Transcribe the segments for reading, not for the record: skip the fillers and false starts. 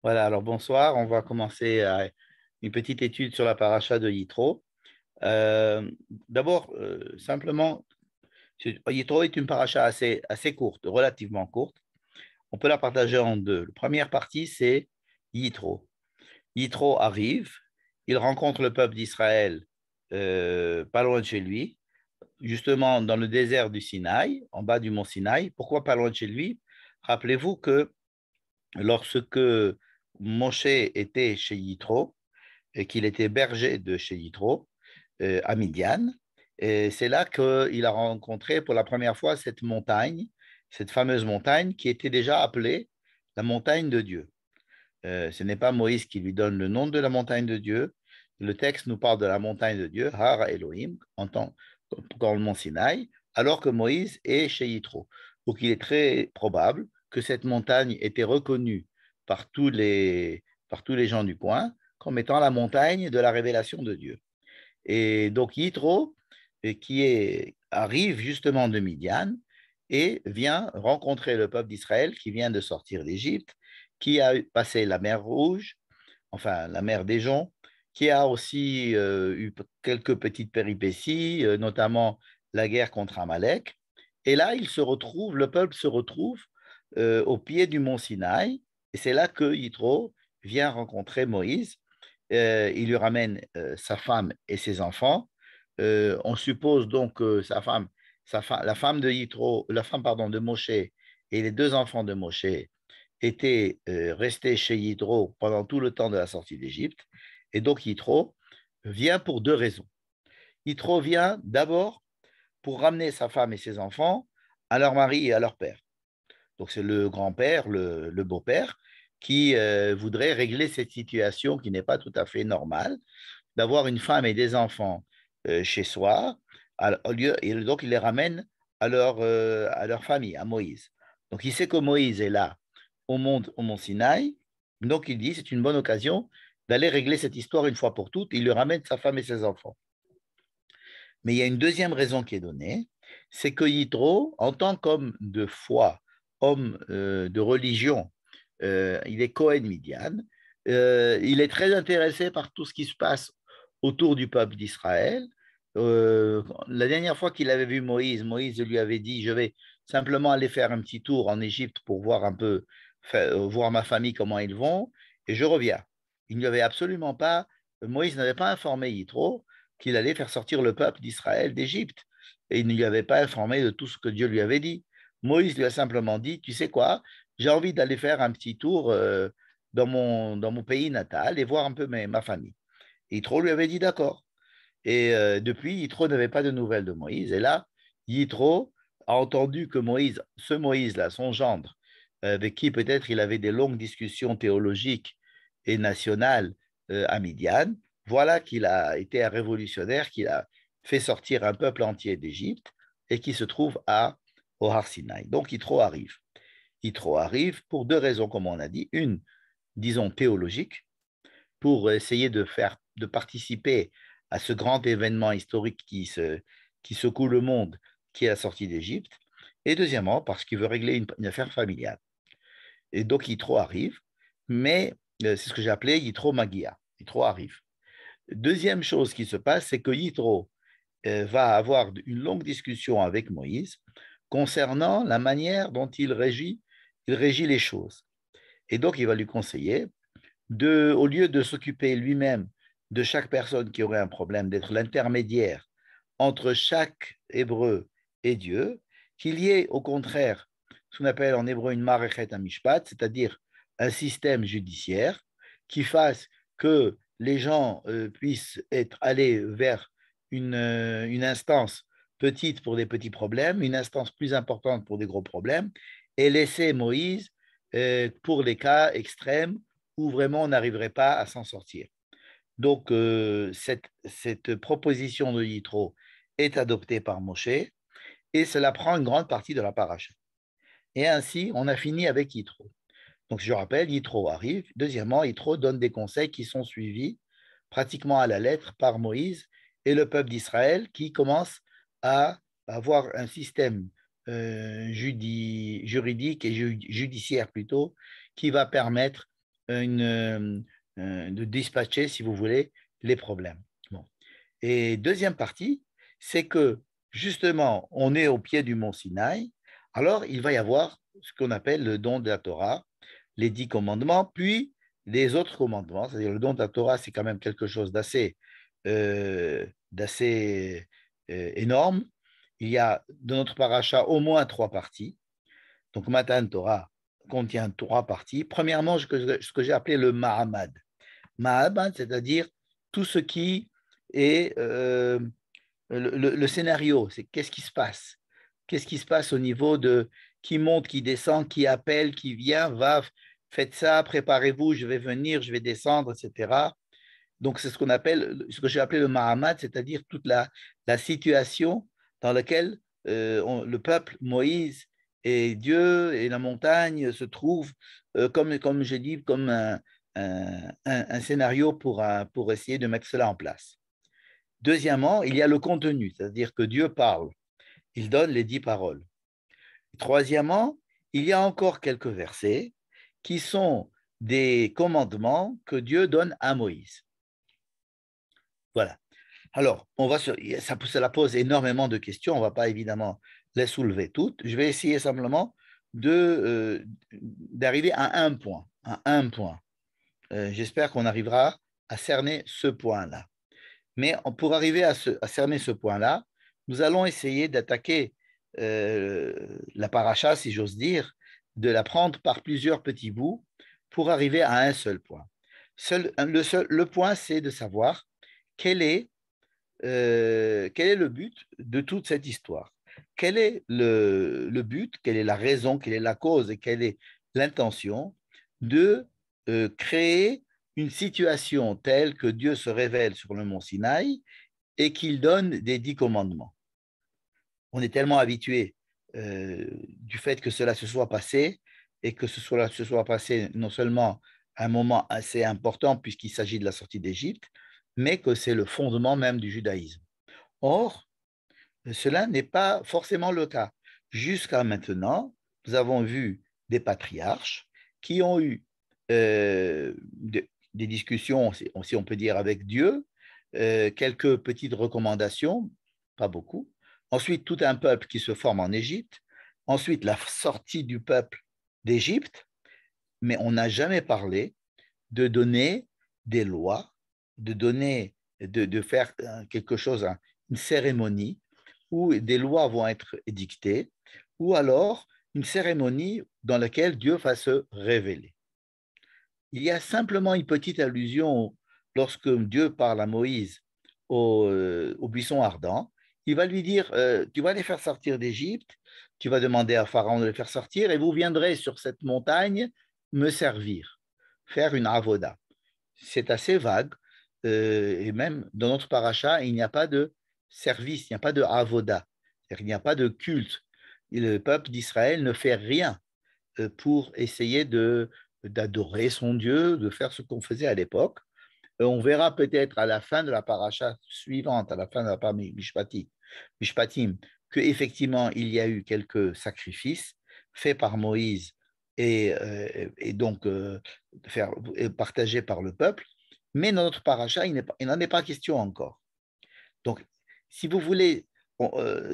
Voilà, alors bonsoir. On va commencer une petite étude sur la paracha de Yitro. Euh, D'abord, simplement, Yitro est une paracha assez courte, relativement courte. On peut la partager en deux. La première partie, c'est Yitro. Yitro arrive, il rencontre le peuple d'Israël pas loin de chez lui, justement dans le désert du Sinaï, en bas du mont Sinaï. Pourquoi pas loin de chez lui? Rappelez-vous que lorsque Moshe était chez Yitro, et qu'il était berger de chez Yitro, à Midian. Et c'est là qu'il a rencontré pour la première fois cette montagne, cette fameuse montagne qui était déjà appelée la montagne de Dieu. Ce n'est pas Moïse qui lui donne le nom de la montagne de Dieu. Le texte nous parle de la montagne de Dieu, Har Elohim, dans le mont Sinaï, alors que Moïse est chez Yitro. Donc il est très probable que cette montagne était reconnue par tous les gens du coin comme étant la montagne de la révélation de Dieu. Et donc Yitro, arrive justement de Midian et vient rencontrer le peuple d'Israël qui vient de sortir d'Égypte, qui a passé la mer Rouge, enfin la mer des Joncs, qui a aussi eu quelques petites péripéties, notamment la guerre contre Amalek. Et là, le peuple se retrouve au pied du mont Sinaï, et c'est là que Yitro vient rencontrer Moïse. Il lui ramène sa femme et ses enfants. On suppose donc que la femme de Yitro, la femme pardon, de Moshe et les deux enfants de Moshe étaient restés chez Yitro pendant tout le temps de la sortie d'Égypte. Et donc Yitro vient pour deux raisons. Yitro vient d'abord pour ramener sa femme et ses enfants à leur mari et à leur père. Donc c'est le grand-père, le beau-père, qui voudrait régler cette situation qui n'est pas tout à fait normale, d'avoir une femme et des enfants chez soi, au lieu, et donc il les ramène à leur famille, à Moïse. Donc il sait que Moïse est là au mont Sinaï, donc il dit c'est une bonne occasion d'aller régler cette histoire une fois pour toutes. Il lui ramène sa femme et ses enfants. Mais il y a une deuxième raison qui est donnée, c'est que Yitro, en tant qu'homme de foi, homme de religion, il est Cohen Midian, il est très intéressé par tout ce qui se passe autour du peuple d'Israël. La dernière fois qu'il avait vu Moïse, Moïse lui avait dit, je vais simplement aller faire un petit tour en Égypte pour voir un peu, voir ma famille, comment ils vont, et je reviens. Il n'y avait absolument pas, Moïse n'avait pas informé Yitro qu'il allait faire sortir le peuple d'Israël d'Égypte. Et il ne lui avait pas informé de tout ce que Dieu lui avait dit. Moïse lui a simplement dit, tu sais quoi, j'ai envie d'aller faire un petit tour dans mon pays natal et voir un peu ma famille. Et Yitro lui avait dit d'accord. Et depuis, Yitro n'avait pas de nouvelles de Moïse. Et là, Yitro a entendu que Moïse, ce Moïse-là, son gendre, avec qui peut-être il avait des longues discussions théologiques et nationales à Midian, voilà qu'il a été un révolutionnaire, qu'il a fait sortir un peuple entier d'Égypte et qui se trouve au Har Sinaï. Donc Yitro arrive. Yitro arrive pour deux raisons, comme on a dit. Une, disons, théologique, pour essayer de participer à ce grand événement historique qui secoue le monde, qui est la sortie d'Égypte. Et deuxièmement, parce qu'il veut régler une affaire familiale. Et donc, Yitro arrive, mais c'est ce que j'ai appelé Yitro Magia. Yitro arrive. Deuxième chose qui se passe, c'est que Yitro va avoir une longue discussion avec Moïse concernant la manière dont il régit les choses. Et donc, il va lui conseiller au lieu de s'occuper lui-même de chaque personne qui aurait un problème, d'être l'intermédiaire entre chaque Hébreu et Dieu, qu'il y ait au contraire ce qu'on appelle en hébreu une marechet amishpat, c'est-à-dire un système judiciaire qui fasse que les gens puissent être allés vers une instance petite pour des petits problèmes, une instance plus importante pour des gros problèmes, et laisser Moïse pour les cas extrêmes où vraiment on n'arriverait pas à s'en sortir. Donc, cette proposition de Yitro est adoptée par Moshe et cela prend une grande partie de la paracha. Et ainsi, on a fini avec Yitro. Donc, je rappelle, Yitro arrive. Deuxièmement, Yitro donne des conseils qui sont suivis pratiquement à la lettre par Moïse et le peuple d'Israël qui commence à avoir un système juridique et judiciaire plutôt qui va permettre de dispatcher, si vous voulez, les problèmes. Bon. Et deuxième partie, c'est que justement, on est au pied du mont Sinaï, alors il va y avoir ce qu'on appelle le don de la Torah, les 10 commandements, puis les autres commandements, c'est-à-dire le don de la Torah, c'est quand même quelque chose énorme. Il y a dans notre paracha au moins 3 parties. Donc, Matan Torah contient 3 parties. Premièrement, ce que j'ai appelé le Mahamad. Mahamad, c'est-à-dire tout ce qui est le scénario, c'est qu'est-ce qui se passe? Qu'est-ce qui se passe au niveau de qui monte, qui descend, qui appelle, qui vient, va, faites ça, préparez-vous, je vais venir, je vais descendre, etc. Donc, c'est ce qu'on appelle, ce que j'ai appelé le Mahamad, c'est-à-dire toute la situation dans laquelle le peuple, Moïse et Dieu et la montagne se trouvent, comme j'ai dit, comme un scénario pour essayer de mettre cela en place. Deuxièmement, il y a le contenu, c'est-à-dire que Dieu parle, il donne les 10 paroles. Troisièmement, il y a encore quelques versets qui sont des commandements que Dieu donne à Moïse. Voilà. Alors, cela pose énormément de questions. On ne va pas évidemment les soulever toutes. Je vais essayer simplement d'arriver à un point. J'espère qu'on arrivera à cerner ce point-là. Mais pour arriver à cerner ce point-là, nous allons essayer d'attaquer la paracha, si j'ose dire, de la prendre par plusieurs petits bouts pour arriver à un seul point. Le point, c'est de savoir quel est le but de toute cette histoire. Quel est le but, quelle est la raison, quelle est la cause et quelle est l'intention de créer une situation telle que Dieu se révèle sur le mont Sinaï et qu'il donne des 10 commandements. On est tellement habitué du fait que cela se soit passé et que cela se soit passé non seulement à un moment assez important puisqu'il s'agit de la sortie d'Égypte, mais que c'est le fondement même du judaïsme. Or, cela n'est pas forcément le cas. Jusqu'à maintenant, nous avons vu des patriarches qui ont eu des discussions, si on peut dire, avec Dieu, quelques petites recommandations, pas beaucoup. Ensuite, tout un peuple qui se forme en Égypte. Ensuite, la sortie du peuple d'Égypte. Mais on n'a jamais parlé de donner des lois, de faire quelque chose, une cérémonie où des lois vont être édictées, ou alors une cérémonie dans laquelle Dieu va se révéler. Il y a simplement une petite allusion lorsque Dieu parle à Moïse au buisson ardent. Il va lui dire, tu vas les faire sortir d'Égypte, tu vas demander à Pharaon de les faire sortir, et vous viendrez sur cette montagne me servir, faire une avoda. C'est assez vague, et même dans notre paracha, il n'y a pas de service, il n'y a pas de avoda, il n'y a pas de culte. Le peuple d'Israël ne fait rien pour essayer d'adorer son Dieu, de faire ce qu'on faisait à l'époque. On verra peut-être à la fin de la paracha suivante, à la fin de la paracha Mishpatim, qu'effectivement, il y a eu quelques sacrifices faits par Moïse et donc partagés par le peuple, mais dans notre paracha, il n'en est pas question encore. Donc, si vous voulez,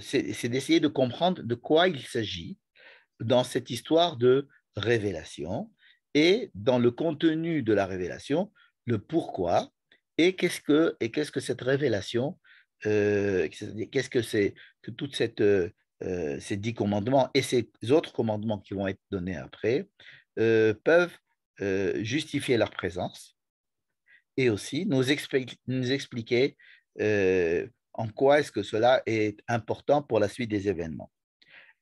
c'est d'essayer de comprendre de quoi il s'agit dans cette histoire de révélation et dans le contenu de la révélation, le pourquoi et qu'est-ce que cette révélation, qu'est-ce que c'est que toutes ces 10 commandements et ces autres commandements qui vont être donnés après peuvent justifier leur présence et aussi nous expliquer en quoi est-ce que cela est important pour la suite des événements.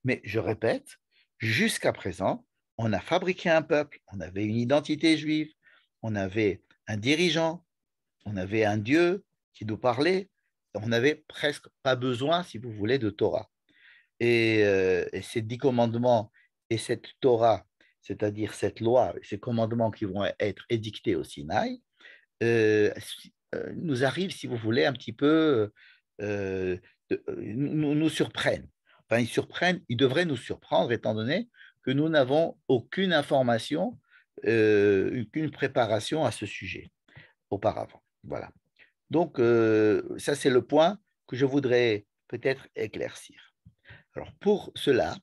Mais je répète, jusqu'à présent, on a fabriqué un peuple, on avait une identité juive, on avait un dirigeant, on avait un Dieu qui nous parlait, on n'avait presque pas besoin, si vous voulez, de Torah. Et ces 10 commandements et cette Torah, c'est-à-dire cette loi, ces commandements qui vont être édictés au Sinaï, nous arrivent, si vous voulez, un petit peu, nous surprennent. Enfin, ils devraient nous surprendre étant donné que nous n'avons aucune information qu'une préparation à ce sujet auparavant. Voilà. Donc, ça, c'est le point que je voudrais peut-être éclaircir. Alors, pour cela,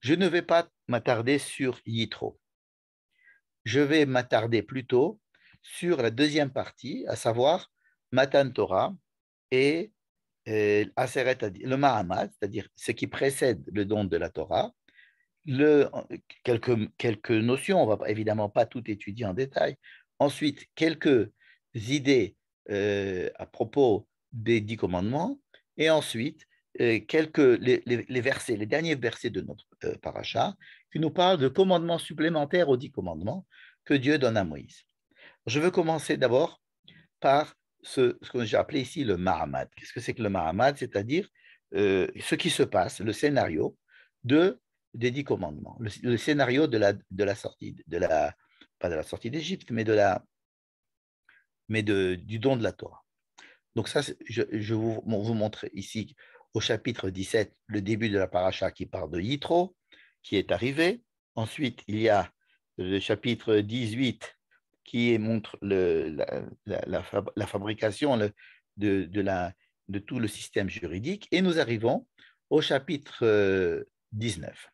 je ne vais pas m'attarder sur Yitro. Je vais m'attarder plutôt sur la deuxième partie, à savoir Matan Torah et Aseret, le Mahamad, c'est-à-dire ce qui précède le don de la Torah, quelques notions, on ne va évidemment pas tout étudier en détail. Ensuite, quelques idées à propos des 10 commandements. Et ensuite, les versets, les derniers versets de notre paracha, qui nous parlent de commandements supplémentaires aux 10 commandements que Dieu donne à Moïse. Je veux commencer d'abord par ce que j'ai appelé ici le Mahamad. Qu'est-ce que c'est que le Mahamad? C'est-à-dire ce qui se passe, le scénario des 10 commandements, le scénario de la sortie, pas de la sortie d'Égypte, mais du don de la Torah. Donc ça, je vais vous montrer ici au chapitre 17, le début de la paracha qui parle de Yitro, qui est arrivé. Ensuite, il y a le chapitre 18 qui montre la fabrication de tout le système juridique. Et nous arrivons au chapitre 19.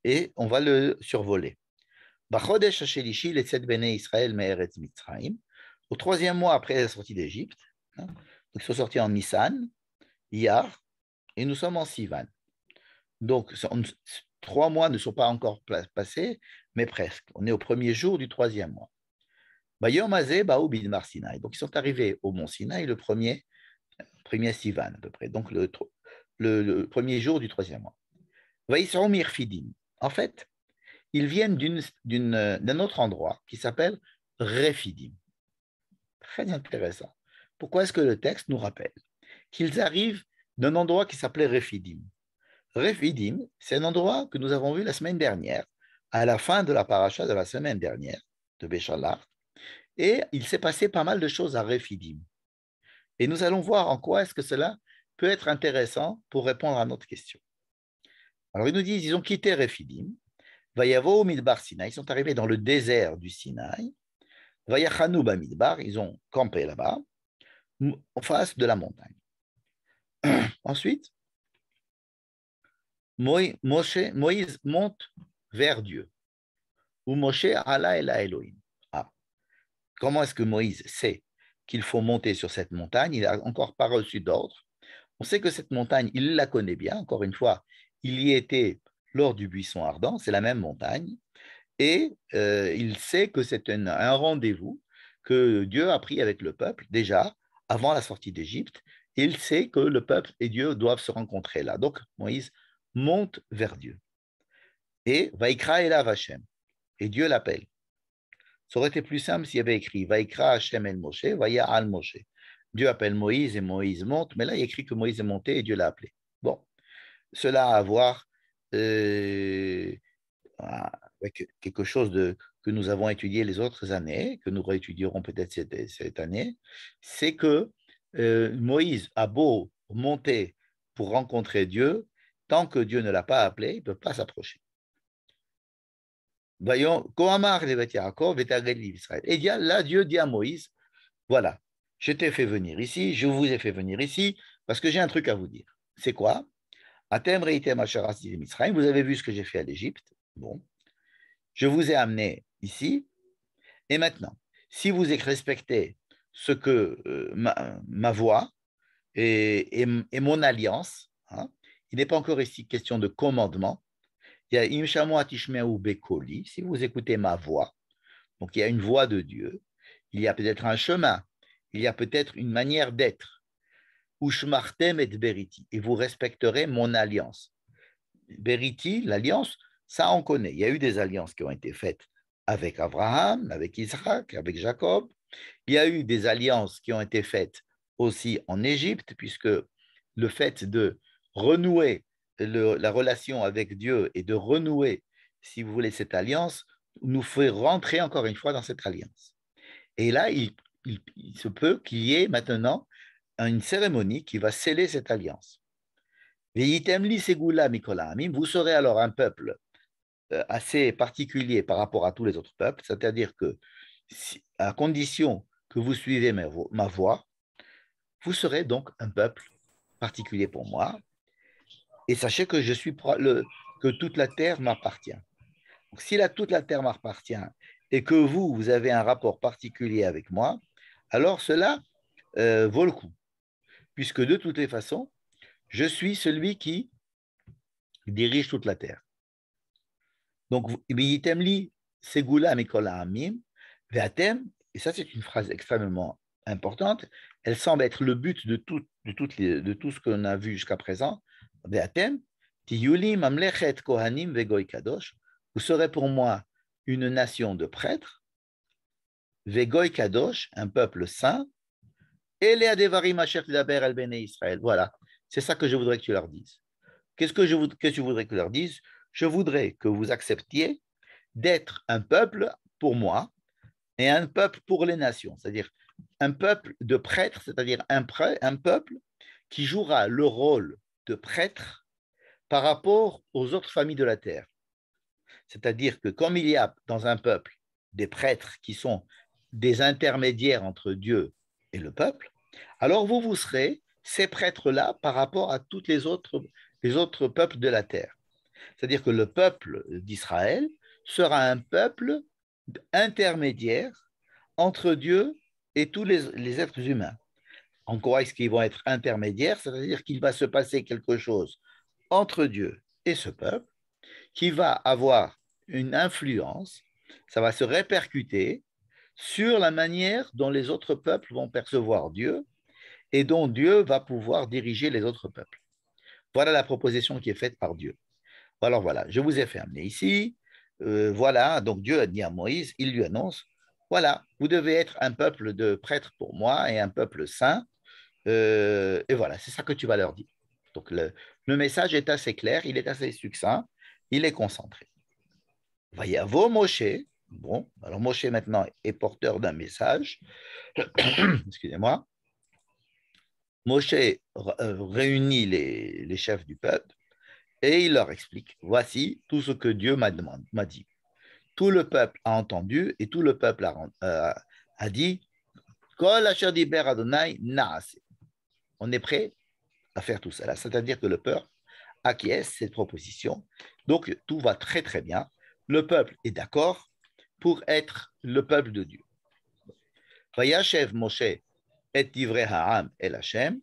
Et on va le survoler. Bachodesh Hashelishi, Letzet Bene Israël Me'eretz Mitzrayim, au troisième mois après la sortie d'Égypte. Donc, ils sont sortis en Nissan, Iyar, et nous sommes en Sivan. Donc, 3 mois ne sont pas encore passés, mais presque. On est au premier jour du troisième mois. Bayom Azeh Baou Bidmar Sinaï. Donc, ils sont arrivés au mont Sinaï le premier Sivan à peu près. Donc, le premier jour du troisième mois. Vaïsraou Mirfidim. En fait, ils viennent d'un autre endroit qui s'appelle Refidim. Très intéressant. Pourquoi est-ce que le texte nous rappelle qu'ils arrivent d'un endroit qui s'appelait Refidim? Refidim, c'est un endroit que nous avons vu la semaine dernière, à la fin de la paracha de la semaine dernière, de Béchalar, et il s'est passé pas mal de choses à Refidim. Et nous allons voir en quoi est-ce que cela peut être intéressant pour répondre à notre question. Alors, ils nous disent, ils ont quitté Refidim, Vayavo Midbar Sinaï, ils sont arrivés dans le désert du Sinaï, Vayachanu Midbar, ils ont campé là-bas, en face de la montagne. Ensuite, Moïse monte vers Dieu. Ou Moshe Allah el Elohim. Ah. Comment est-ce que Moïse sait qu'il faut monter sur cette montagne? Il n'a encore pas reçu d'ordre. On sait que cette montagne, il la connaît bien. Encore une fois, il y était lors du buisson ardent, c'est la même montagne. Et il sait que c'est un rendez-vous que Dieu a pris avec le peuple déjà avant la sortie d'Égypte. Il sait que le peuple et Dieu doivent se rencontrer là. Donc Moïse monte vers Dieu. Et Vaikra Elav Hashem. Et Dieu l'appelle. Ça aurait été plus simple s'il y avait écrit Vaikra Hashem el Moshe, Vaya al Moshe. Dieu appelle Moïse et Moïse monte, mais là il y a écrit que Moïse est monté et Dieu l'a appelé. Bon, cela a à voir avec quelque chose que nous avons étudié les autres années, que nous réétudierons peut-être cette année, c'est que Moïse a beau monter pour rencontrer Dieu, tant que Dieu ne l'a pas appelé, il ne peut pas s'approcher. Voyons, et là, Dieu dit à Moïse, voilà, je t'ai fait venir ici, je vous ai fait venir ici, parce que j'ai un truc à vous dire. C'est quoi? Vous avez vu ce que j'ai fait à l'Égypte. Bon, je vous ai amené ici, et maintenant, si vous respectez ce que ma voix et mon alliance, hein, il n'est pas encore ici question de commandement. Il y a Imshamu Atishmehu Bekoli, si vous écoutez ma voix, donc il y a une voix de Dieu, il y a peut-être un chemin, il y a peut-être une manière d'être. Ushmartem et Beriti, et vous respecterez mon alliance. Beriti, l'alliance, ça on connaît. Il y a eu des alliances qui ont été faites avec Abraham, avec Isaac, avec Jacob. Il y a eu des alliances qui ont été faites aussi en Égypte, puisque le fait de renouer la relation avec Dieu et de renouer, si vous voulez, cette alliance, nous fait rentrer encore une fois dans cette alliance. Et là, il se peut qu'il y ait maintenant une cérémonie qui va sceller cette alliance. Vous serez alors un peuple assez particulier par rapport à tous les autres peuples, c'est-à-dire que à condition que vous suivez ma voie, vous serez donc un peuple particulier pour moi. Et sachez que que toute la terre m'appartient. Donc, si toute la terre m'appartient et que vous avez un rapport particulier avec moi, alors cela vaut le coup, puisque de toutes les façons, je suis celui qui dirige toute la terre. Donc, Segula Mikola Amim, Veatem, et ça c'est une phrase extrêmement importante, elle semble être le but de tout ce qu'on a vu jusqu'à présent. Veatem, Tiyuli Mamlechet Kohanim Vegoy Kadosh, vous serez pour moi une nation de prêtres, Vegoy Kadosh, un peuple saint, et les Adevarim Asher Tidaber El Bene Israël. Voilà, c'est ça que je voudrais que tu leur dises. Qu'est-ce que je voudrais que tu leur dises? Je voudrais que vous acceptiez d'être un peuple pour moi et un peuple pour les nations, c'est-à-dire un peuple de prêtres, c'est-à-dire un peuple qui jouera le rôle de prêtre par rapport aux autres familles de la terre. C'est-à-dire que comme il y a dans un peuple des prêtres qui sont des intermédiaires entre Dieu et le peuple, alors vous serez ces prêtres-là par rapport à tous les autres peuples de la terre. C'est-à-dire que le peuple d'Israël sera un peuple intermédiaire entre Dieu et tous les êtres humains. En quoi est-ce qu'ils vont être intermédiaires? C'est-à-dire qu'il va se passer quelque chose entre Dieu et ce peuple qui va avoir une influence, ça va se répercuter sur la manière dont les autres peuples vont percevoir Dieu et dont Dieu va pouvoir diriger les autres peuples. Voilà la proposition qui est faite par Dieu. Alors voilà, je vous ai fait amener ici. Voilà, donc Dieu a dit à Moïse, il lui annonce, voilà, vous devez être un peuple de prêtres pour moi et un peuple saint. Et voilà, c'est ça que tu vas leur dire. Donc le message est assez clair, il est assez succinct, il est concentré. Vayavo Moshe, bon, alors Moshe maintenant est porteur d'un message, excusez-moi. Moshe réunit les chefs du peuple et il leur explique, voici tout ce que Dieu m'a dit. Tout le peuple a entendu et tout le peuple a dit, Kol asher diber Adonai naase. On est prêt à faire tout cela. C'est-à-dire que le peuple acquiesce cette proposition. Donc, tout va très, très bien. Le peuple est d'accord pour être le peuple de Dieu. Vayashev Moshe et divrei ha'am el Hashem.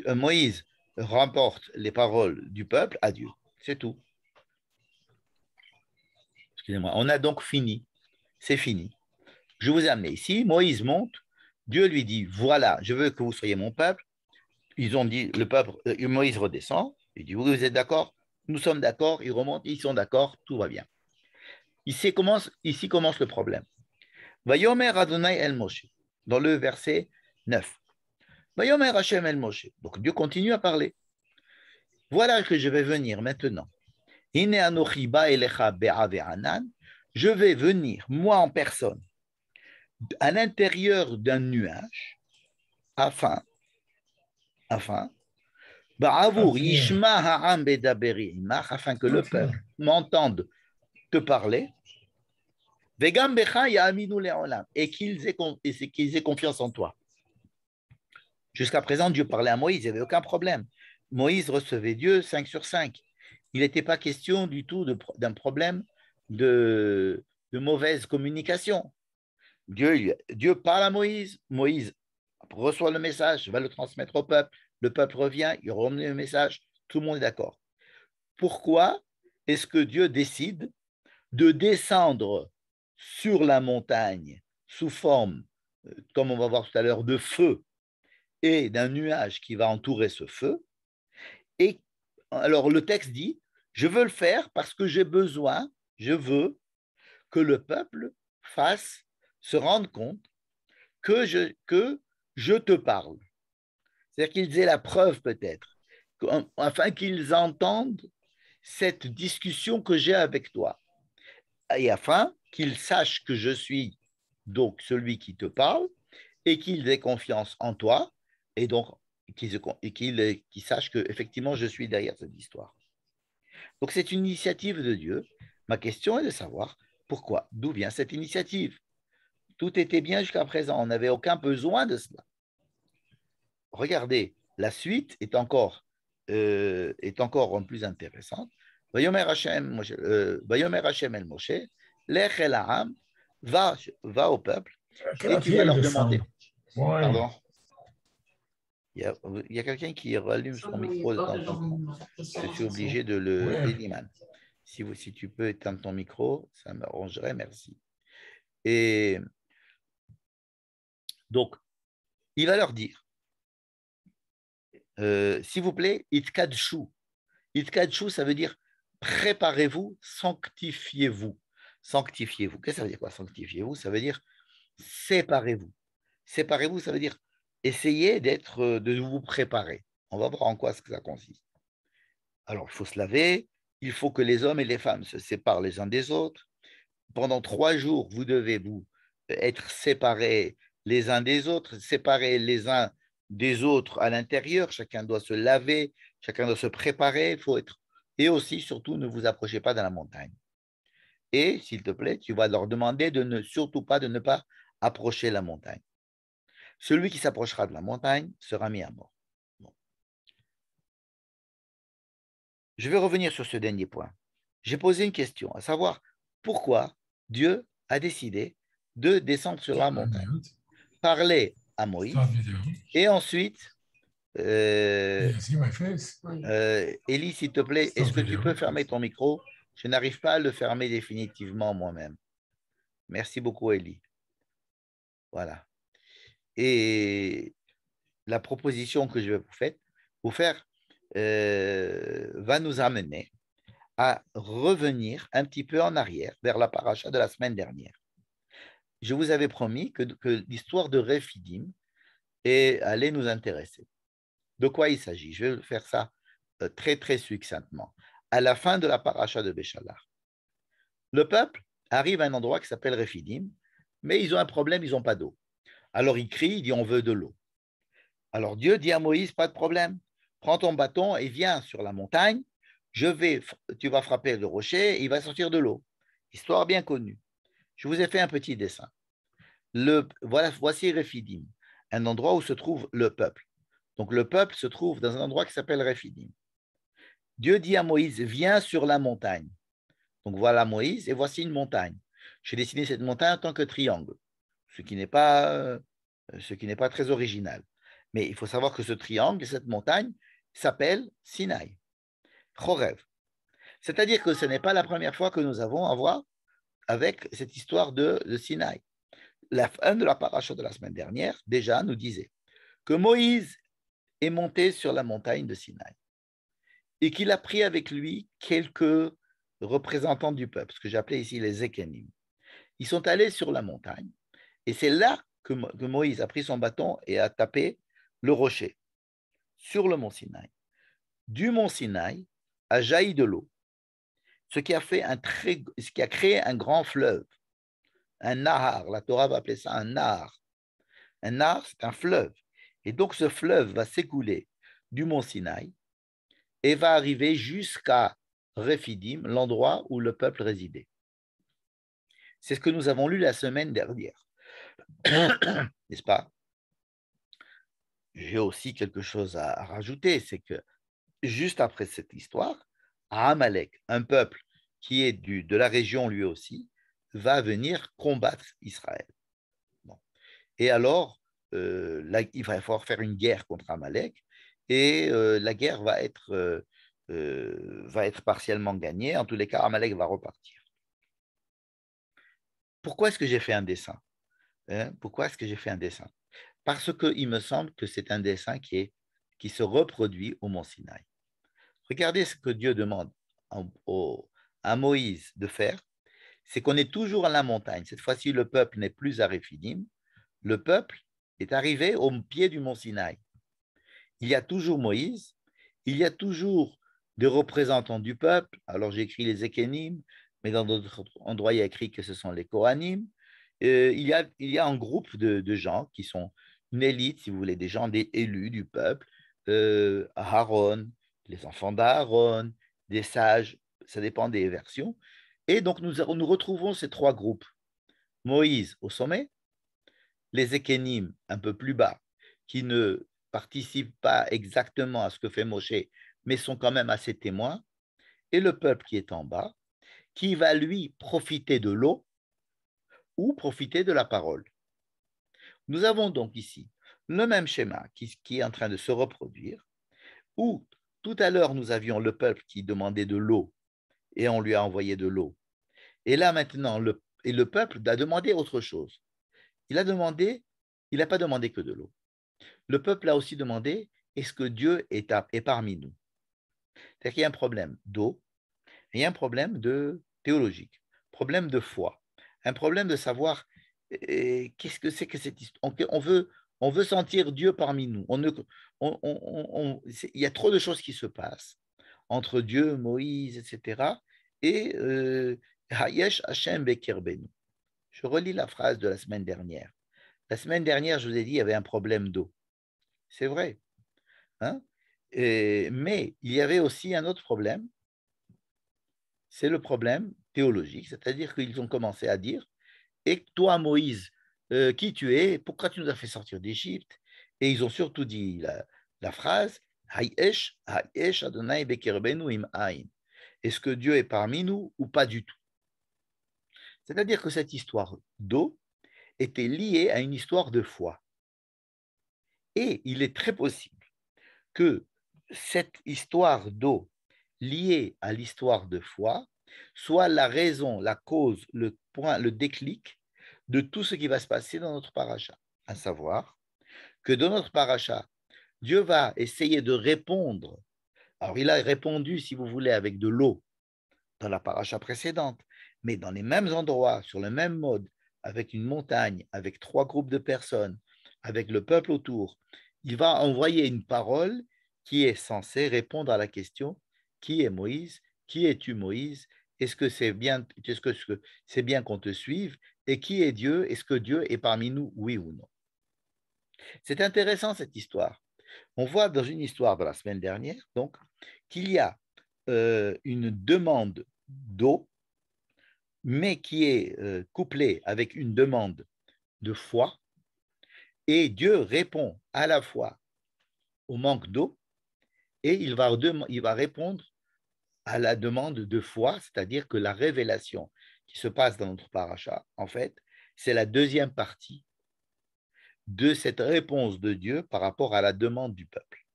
Moïse remporte les paroles du peuple à Dieu. C'est tout. Excusez-moi. On a donc fini. C'est fini. Je vous ai amené ici. Moïse monte. Dieu lui dit, voilà, je veux que vous soyez mon peuple. Ils ont dit, le peuple, Moïse redescend. Il dit, vous êtes d'accord? Nous sommes d'accord. Ils remontent, ils sont d'accord, tout va bien. Ici commence le problème. Vayomer Adonai el Moshe, dans le verset 9. Vayomer Hashem el Moshe. Donc Dieu continue à parler. Voilà que je vais venir maintenant. Hine anochi ba elecha be'a ve'anan. Je vais venir, moi en personne, à l'intérieur d'un nuage, afin, ba'avour yishma ha'am bedaberi imach, afin que le peuple m'entende te parler, vegam becha ya'aminu le'olam, et qu'ils aient confiance en toi. Jusqu'à présent, Dieu parlait à Moïse, il n'y avait aucun problème. Moïse recevait Dieu 5 sur 5. Il n'était pas question du tout d'un problème de mauvaise communication. Dieu parle à Moïse, Moïse reçoit le message, va le transmettre le peuple revient, il remet le message, tout le monde est d'accord. Pourquoi est-ce que Dieu décide de descendre sur la montagne sous forme, comme on va voir tout à l'heure, de feu et d'un nuage qui va entourer ce feu? Et alors le texte dit, je veux le faire parce que je veux que le peuple se rende compte que je te parle. C'est-à-dire qu'ils aient la preuve peut-être, afin qu'ils entendent cette discussion que j'ai avec toi. Et afin qu'ils sachent que je suis donc celui qui te parle et qu'ils aient confiance en toi et donc qu'ils sachent qu'effectivement je suis derrière cette histoire. Donc c'est une initiative de Dieu. Ma question est de savoir pourquoi, d'où vient cette initiative. Tout était bien jusqu'à présent, on n'avait aucun besoin de cela. Regardez, la suite est encore plus intéressante. Vayomer Hashem el Moshe, lech el ha'am, va au peuple et tu vas Quelle leur descendre. demander. Oui. Pardon, il y a quelqu'un qui rallume son micro de temps en temps. Je suis obligé de le Oui. Eliman. Si tu peux éteindre ton micro, ça m'arrangerait, merci. Et donc, il va leur dire, s'il vous plaît, itkadshu. Itkadshu, ça veut dire préparez-vous, sanctifiez-vous. Sanctifiez-vous. Qu'est-ce que ça veut dire quoi, sanctifiez-vous? Ça veut dire séparez-vous. Séparez-vous, ça veut dire essayez de vous préparer. On va voir en quoi ça consiste. Alors, il faut se laver, il faut que les hommes et les femmes se séparent les uns des autres. Pendant 3 jours, vous devez vous être séparés les uns des autres, séparés les uns des autres à l'intérieur. Chacun doit se laver, chacun doit se préparer. Il faut être... Et aussi, surtout, ne vous approchez pas de la montagne. Et, s'il te plaît, tu vas leur demander surtout pas de ne pas approcher la montagne. Celui qui s'approchera de la montagne sera mis à mort. Bon. Je vais revenir sur ce dernier point. J'ai posé une question, à savoir pourquoi Dieu a décidé de descendre sur la montagne, parler à Moïse, et ensuite, Élie, s'il te plaît, est-ce que tu peux fermer ton micro? Je n'arrive pas à le fermer définitivement moi-même. Merci beaucoup, Élie. Voilà. Et la proposition que je vais vous faire va nous amener à revenir un petit peu en arrière vers la paracha de la semaine dernière. Je vous avais promis que l'histoire de Réphidim allait nous intéresser. De quoi il s'agit? Je vais faire ça très, très succinctement. À la fin de la paracha de Béchalar, le peuple arrive à un endroit qui s'appelle Réphidim, mais ils ont un problème, ils n'ont pas d'eau. Alors ils crient, ils disent on veut de l'eau. Alors Dieu dit à Moïse, pas de problème, prends ton bâton et viens sur la montagne, tu vas frapper le rocher et il va sortir de l'eau. Histoire bien connue. Je vous ai fait un petit dessin. Voici Réphidim, un endroit où se trouve le peuple. Donc le peuple se trouve dans un endroit qui s'appelle Réphidim. Dieu dit à Moïse, viens sur la montagne. Donc voilà Moïse et voici une montagne. J'ai dessiné cette montagne en tant que triangle, ce qui n'est pas très original. Mais il faut savoir que ce triangle, cette montagne, s'appelle Sinaï, Chorev. C'est-à-dire que ce n'est pas la première fois que nous avons à voir avec cette histoire de Sinaï. La fin de la paracha de la semaine dernière, déjà, nous disait que Moïse est monté sur la montagne de Sinaï et qu'il a pris avec lui quelques représentants du peuple, ce que j'appelais ici les Ékénim. Ils sont allés sur la montagne et c'est là que Moïse a pris son bâton et a tapé le rocher sur le mont Sinaï. Du mont Sinaï a jailli de l'eau, ce qui a créé un grand fleuve, un nahar. La Torah va appeler ça un nahar. Un nahar, c'est un fleuve. Et donc ce fleuve va s'écouler du mont Sinaï et va arriver jusqu'à Réphidim, l'endroit où le peuple résidait. C'est ce que nous avons lu la semaine dernière. N'est-ce pas? J'ai aussi quelque chose à rajouter, c'est que juste après cette histoire, Amalek, un peuple qui est de la région lui aussi, va venir combattre Israël. Bon. Et alors, il va falloir faire une guerre contre Amalek, et la guerre va être partiellement gagnée. En tous les cas, Amalek va repartir. Pourquoi est-ce que j'ai fait un dessin? Pourquoi est-ce que j'ai fait un dessin? Parce qu'il me semble que c'est un dessin qui se reproduit au mont Sinaï. Regardez ce que Dieu demande à Moïse de faire, c'est qu'on est toujours à la montagne. Cette fois-ci, le peuple n'est plus à Réphidim. Le peuple est arrivé au pied du mont Sinaï. Il y a toujours Moïse, il y a toujours des représentants du peuple. Alors j'ai écrit les Ékénim, mais dans d'autres endroits, il y a écrit que ce sont les Kohanim. Il y a un groupe de gens qui sont une élite, si vous voulez, des gens élus du peuple, Aaron, les enfants d'Aaron, des sages, ça dépend des versions. Et donc, nous retrouvons ces trois groupes. Moïse au sommet, les Ékénim un peu plus bas, qui ne participent pas exactement à ce que fait Moshe, mais sont quand même assez témoins, et le peuple qui est en bas, qui va lui profiter de l'eau ou profiter de la parole. Nous avons donc ici le même schéma qui est en train de se reproduire, où tout à l'heure nous avions le peuple qui demandait de l'eau et on lui a envoyé de l'eau. Et là maintenant, le peuple a demandé autre chose. Il n'a pas demandé que de l'eau. Le peuple a aussi demandé, est-ce que Dieu est parmi nous? C'est-à-dire qu'il y a un problème d'eau, il y a un problème théologique, problème de foi, un problème de savoir qu'est-ce que c'est que cette histoire. On veut sentir Dieu parmi nous. Il y a trop de choses qui se passent entre Dieu, Moïse, etc. Et Hayesh Hashem Bekirbenu. Je relis la phrase de la semaine dernière. La semaine dernière, je vous ai dit, il y avait un problème d'eau. C'est vrai. Hein? Mais il y avait aussi un autre problème, c'est le problème théologique, c'est-à-dire qu'ils ont commencé à dire, et toi, Moïse, qui tu es, pourquoi tu nous as fait sortir d'Égypte? Et ils ont surtout dit la phrase, Hayesh, Hayesh Adonai Bekerbenu im Ain. Est-ce que Dieu est parmi nous ou pas du tout? C'est-à-dire que cette histoire d'eau était liée à une histoire de foi. Et il est très possible que cette histoire d'eau liée à l'histoire de foi soit la raison, la cause, le point, le déclic de tout ce qui va se passer dans notre paracha. À savoir que dans notre paracha, Dieu va essayer de répondre. Alors, il a répondu, si vous voulez, avec de l'eau dans la paracha précédente, mais dans les mêmes endroits, sur le même mode, avec une montagne, avec trois groupes de personnes, avec le peuple autour. Il va envoyer une parole qui est censée répondre à la question: qui est Moïse? Qui es-tu, Moïse? Est-ce que c'est bien, qu'on te suive? Et qui est Dieu? Est-ce que Dieu est parmi nous, oui ou non? C'est intéressant cette histoire. On voit dans une histoire de la semaine dernière, donc, qu'il y a une demande d'eau, mais qui est couplée avec une demande de foi, et Dieu répond à la fois au manque d'eau et il va répondre à la demande de foi, c'est-à-dire que la révélation qui se passe dans notre paracha, en fait, c'est la deuxième partie de cette réponse de Dieu par rapport à la demande du peuple.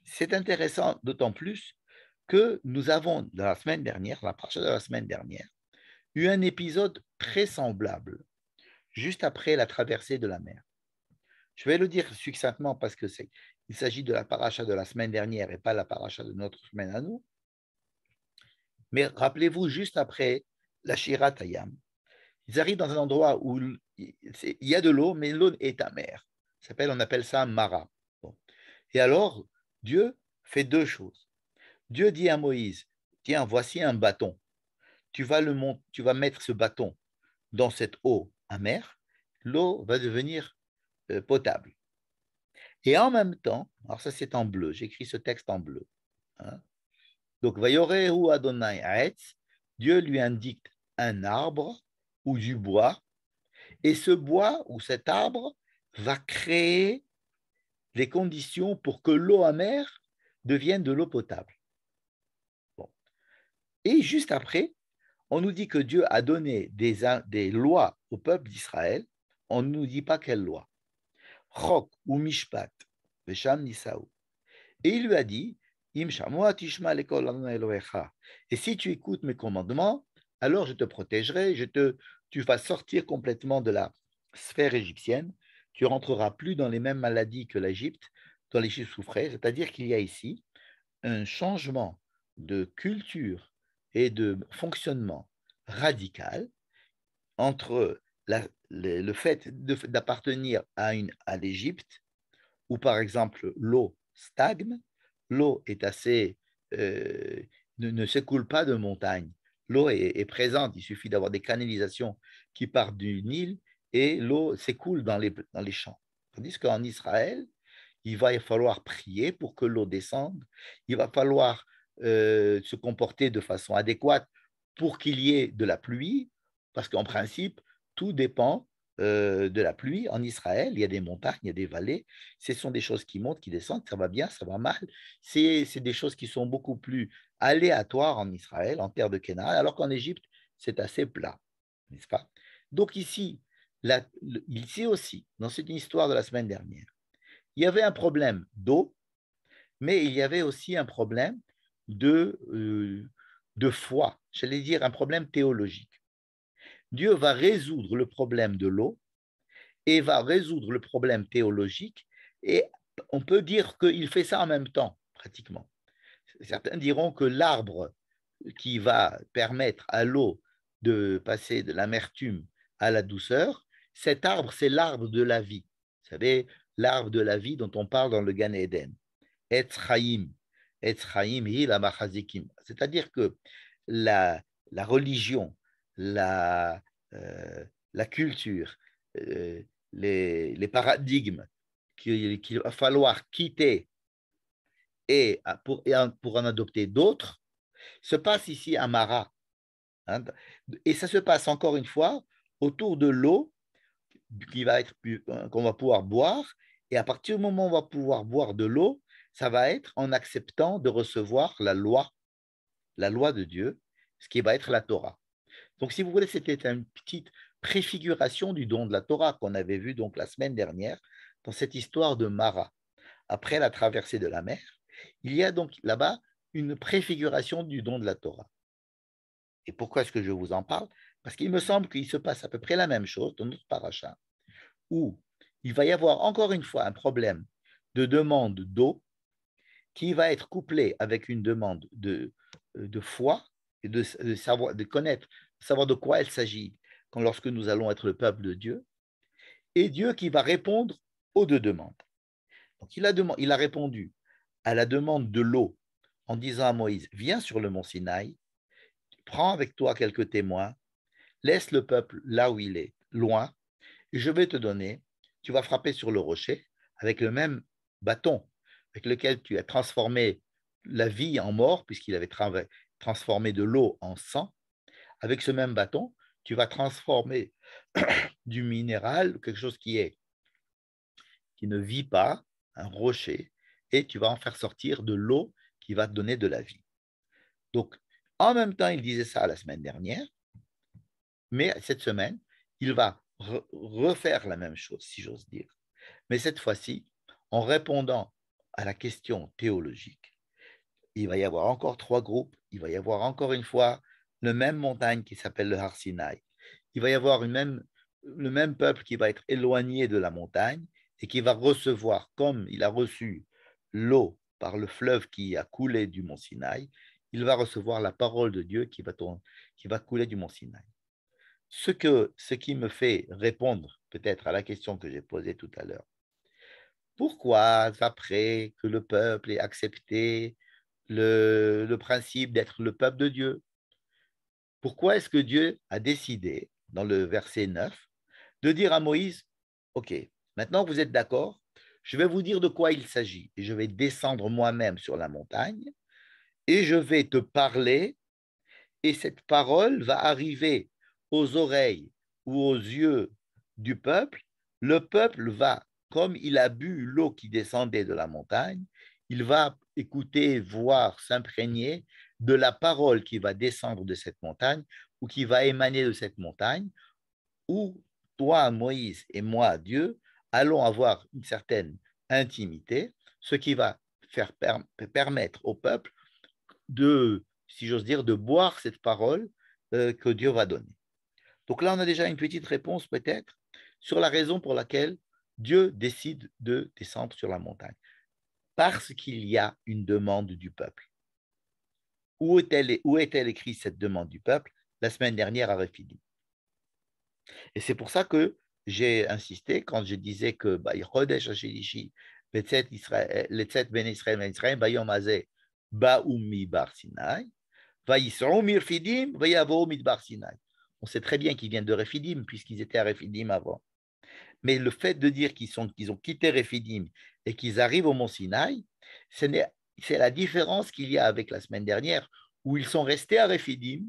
C'est intéressant d'autant plus que nous avons, dans la semaine dernière, la paracha de la semaine dernière, eu un épisode très semblable, juste après la traversée de la mer. Je vais le dire succinctement parce que il s'agit de la paracha de la semaine dernière et pas la paracha de notre semaine à nous. Mais rappelez-vous, juste après la Shirat Hayam, ils arrivent dans un endroit où il y a de l'eau, mais l'eau est amère. On appelle ça Mara. Bon. Et alors, Dieu fait deux choses. Dieu dit à Moïse, tiens, voici un bâton. Tu vas mettre ce bâton dans cette eau amère. L'eau va devenir potable. Et en même temps, alors ça c'est en bleu, j'écris ce texte en bleu. Hein. Donc, Vayorehu Adonai Aetz, Dieu lui indique un arbre ou du bois, et ce bois ou cet arbre va créer les conditions pour que l'eau amère devienne de l'eau potable. Bon. Et juste après, on nous dit que Dieu a donné des lois au peuple d'Israël, on ne nous dit pas quelles lois. Chok ou Mishpat, Vesham Nisaou. Et il lui a dit, et si tu écoutes mes commandements, alors je te protégerai, tu vas sortir complètement de la sphère égyptienne, tu rentreras plus dans les mêmes maladies que l'Égypte, dont l'Égypte souffrait, c'est-à-dire qu'il y a ici un changement de culture et de fonctionnement radical entre le fait d'appartenir à l'Égypte, où par exemple l'eau stagne, l'eau est ne s'écoule pas de montagne. L'eau est présente, il suffit d'avoir des canalisations qui partent du Nil et l'eau s'écoule dans les champs. Tandis qu'en Israël, il va falloir prier pour que l'eau descende, il va falloir se comporter de façon adéquate pour qu'il y ait de la pluie, parce qu'en principe, tout dépend de la pluie en Israël. Il y a des montagnes, il y a des vallées. Ce sont des choses qui montent, qui descendent, ça va bien, ça va mal. C'est des choses qui sont beaucoup plus aléatoires en Israël, en terre de Canaan, alors qu'en Égypte, c'est assez plat, n'est-ce pas? Donc ici aussi, dans cette histoire de la semaine dernière, il y avait un problème d'eau, mais il y avait aussi un problème de foi, j'allais dire un problème théologique. Dieu va résoudre le problème de l'eau et va résoudre le problème théologique, et on peut dire qu'il fait ça en même temps, pratiquement. Certains diront que l'arbre qui va permettre à l'eau de passer de l'amertume à la douceur, cet arbre, c'est l'arbre de la vie. Vous savez, l'arbre de la vie dont on parle dans le Gan Eden. Etz Chaim, Etz Chaim hi la machazikim. C'est-à-dire que la, la religion, la, la culture, les paradigmes qu'il va falloir quitter pour en adopter d'autres, se passe ici à Mara. Hein, et ça se passe encore une fois autour de l'eau qu'on va pouvoir boire. Et à partir du moment où on va pouvoir boire de l'eau, ça va être en acceptant de recevoir la loi de Dieu, ce qui va être la Torah. Donc, si vous voulez, c'était une petite préfiguration du don de la Torah qu'on avait vu donc la semaine dernière dans cette histoire de Mara. Après la traversée de la mer, il y a donc là-bas une préfiguration du don de la Torah. Et pourquoi est-ce que je vous en parle? Parce qu'il me semble qu'il se passe à peu près la même chose dans notre paracha, où il va y avoir encore une fois un problème de demande d'eau qui va être couplé avec une demande de foi et de connaître, de savoir de quoi il s'agit lorsque nous allons être le peuple de Dieu, et Dieu qui va répondre aux deux demandes. Donc il a répondu à la demande de l'eau en disant à Moïse, viens sur le mont Sinaï, prends avec toi quelques témoins, laisse le peuple là où il est, loin, et je vais te donner, tu vas frapper sur le rocher avec le même bâton avec lequel tu as transformé la vie en mort, puisqu'il avait transformé de l'eau en sang. Avec ce même bâton, tu vas transformer du minéral, quelque chose qui ne vit pas, un rocher, et tu vas en faire sortir de l'eau qui va te donner de la vie. Donc, en même temps, il disait ça la semaine dernière, mais cette semaine, il va refaire la même chose, si j'ose dire, mais cette fois-ci, en répondant à la question théologique. Il va y avoir encore 3 groupes, il va y avoir encore une fois le même montagne qui s'appelle le Har Sinaï. Il va y avoir le même peuple qui va être éloigné de la montagne et qui va recevoir, comme il a reçu l'eau par le fleuve qui a coulé du mont Sinaï, il va recevoir la parole de Dieu qui va couler du mont Sinaï. Ce qui me fait répondre peut-être à la question que j'ai posée tout à l'heure. Pourquoi, après que le peuple ait accepté le principe d'être le peuple de Dieu, pourquoi est-ce que Dieu a décidé, dans le verset 9, de dire à Moïse, OK, maintenant que vous êtes d'accord, je vais vous dire de quoi il s'agit et je vais descendre moi-même sur la montagne et je vais te parler et cette parole va arriver aux oreilles ou aux yeux du peuple. Le peuple va, comme il a bu l'eau qui descendait de la montagne, il va écouter, voir, s'imprégner de la parole qui va descendre de cette montagne ou qui va émaner de cette montagne, où toi, Moïse, et moi, Dieu, allons avoir une certaine intimité, ce qui va permettre au peuple de, si j'ose dire, de boire cette parole que Dieu va donner. Donc là, on a déjà une petite réponse peut-être sur la raison pour laquelle Dieu décide de descendre sur la montagne. Parce qu'il y a une demande du peuple. Où est-elle écrite cette demande du peuple? La semaine dernière à Rephidim. Et c'est pour ça que j'ai insisté quand je disais que Chodesh HaShelishi, Letzet Ben Israël Ben Israël, Bayom Hazeh, Ba'u Midbar Sinai, Vayisrou Mirfidim, Vayavo Midbar Sinai. On sait très bien qu'ils viennent de Rephidim, puisqu'ils étaient à Rephidim avant. Mais le fait de dire qu'ils ont quitté Rephidim et qu'ils arrivent au mont Sinaï, ce n'est c'est la différence qu'il y a avec la semaine dernière, où ils sont restés à Rephidim,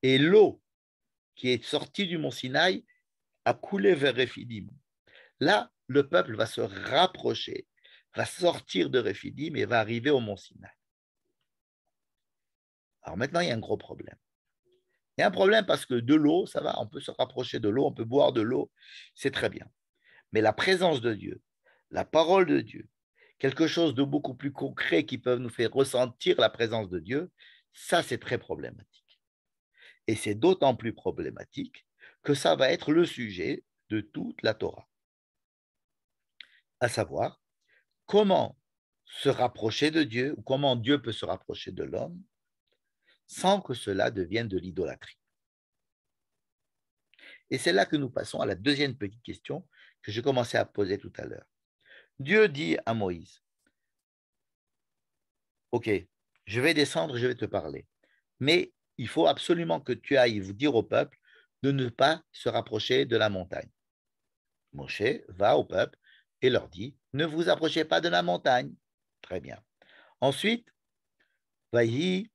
et l'eau qui est sortie du mont Sinaï a coulé vers Rephidim. Là, le peuple va se rapprocher, va sortir de Rephidim et va arriver au mont Sinaï. Alors maintenant, il y a un gros problème. Il y a un problème parce que de l'eau, ça va, on peut se rapprocher de l'eau, on peut boire de l'eau, c'est très bien. Mais la présence de Dieu, la parole de Dieu, quelque chose de beaucoup plus concret qui peut nous faire ressentir la présence de Dieu, ça c'est très problématique. Et c'est d'autant plus problématique que ça va être le sujet de toute la Torah. À savoir, comment se rapprocher de Dieu, ou comment Dieu peut se rapprocher de l'homme, sans que cela devienne de l'idolâtrie. Et c'est là que nous passons à la deuxième petite question que je commençais à poser tout à l'heure. Dieu dit à Moïse, ok, je vais descendre, je vais te parler, mais il faut absolument que tu ailles vous dire au peuple de ne pas se rapprocher de la montagne. Moshe va au peuple et leur dit, ne vous approchez pas de la montagne. Très bien. Ensuite, Vaïhi,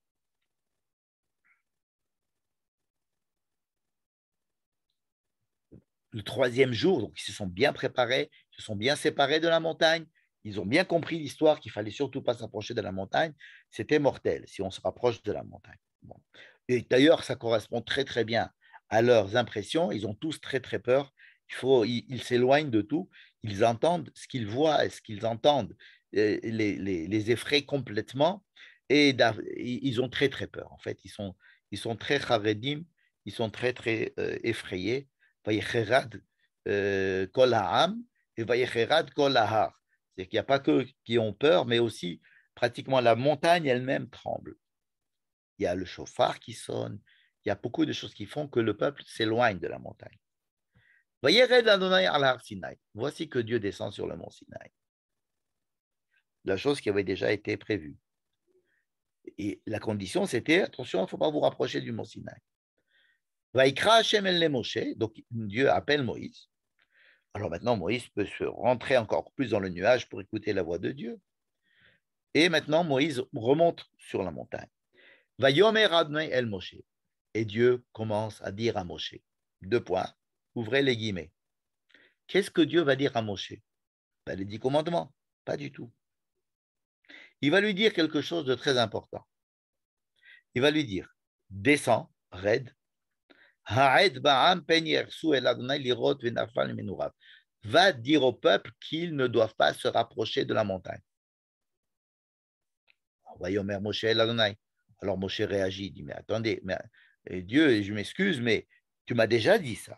le troisième jour, donc ils se sont bien préparés, ils se sont bien séparés de la montagne, ils ont bien compris l'histoire qu'il fallait surtout pas s'approcher de la montagne, c'était mortel si on se rapproche de la montagne. Bon. Et d'ailleurs, ça correspond très très bien à leurs impressions, ils ont tous très très peur, ils s'éloignent de tout, ils entendent ce qu'ils voient et ce qu'ils entendent, les effraie complètement, et ils ont très très peur. En fait, ils sont très charedim, ils sont très très effrayés. Vayecherad kol ha'am et vayecherad kol ha'ar. C'est-à-dire qu'il n'y a pas que qui ont peur, mais aussi pratiquement la montagne elle-même tremble. Il y a le chauffard qui sonne, il y a beaucoup de choses qui font que le peuple s'éloigne de la montagne. Vayered Adonai al har Sinaï. Voici que Dieu descend sur le mont Sinaï. La chose qui avait déjà été prévue. Et la condition, c'était, attention, il ne faut pas vous rapprocher du mont Sinaï. Vaikra Hashem el Moshe, donc Dieu appelle Moïse. Alors maintenant, Moïse peut se rentrer encore plus dans le nuage pour écouter la voix de Dieu. Et maintenant, Moïse remonte sur la montagne. Vayomer Adonai el Moshe. Et Dieu commence à dire à Moshe, deux points, ouvrez les guillemets. Qu'est-ce que Dieu va dire à Moshe? Les 10 commandements? Pas du tout. Il va lui dire quelque chose de très important. Il va lui dire, descends, raide, va dire au peuple qu'ils ne doivent pas se rapprocher de la montagne. Alors Moshe réagit, il dit, mais attendez, Dieu, je m'excuse, mais tu m'as déjà dit ça.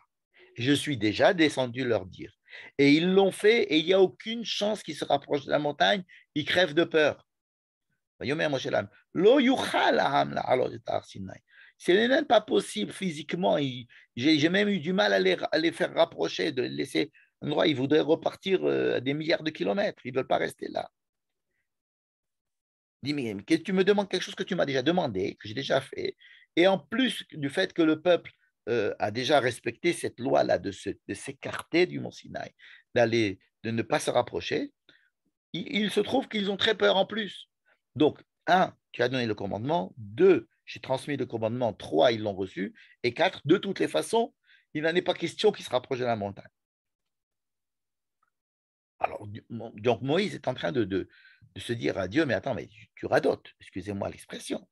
Je suis déjà descendu leur dire. Et ils l'ont fait, et il n'y a aucune chance qu'ils se rapprochent de la montagne, ils crèvent de peur. Ce n'est même pas possible physiquement. J'ai même eu du mal à les faire rapprocher, de les laisser un endroit. Ils voudraient repartir à des milliards de kilomètres. Ils ne veulent pas rester là. Dis, mais tu me demandes quelque chose que tu m'as déjà demandé, que j'ai déjà fait. Et en plus du fait que le peuple a déjà respecté cette loi-là de s'écarter du mont Sinaï, de ne pas se rapprocher, il se trouve qu'ils ont très peur en plus. Donc, un, tu as donné le commandement. Deux, j'ai transmis le commandement. Trois, ils l'ont reçu. Et quatre, de toutes les façons, il n'en est pas question qu'ils se rapprochent de la montagne. Alors, donc Moïse est en train de se dire à Dieu, mais attends, mais tu radotes, excusez-moi l'expression.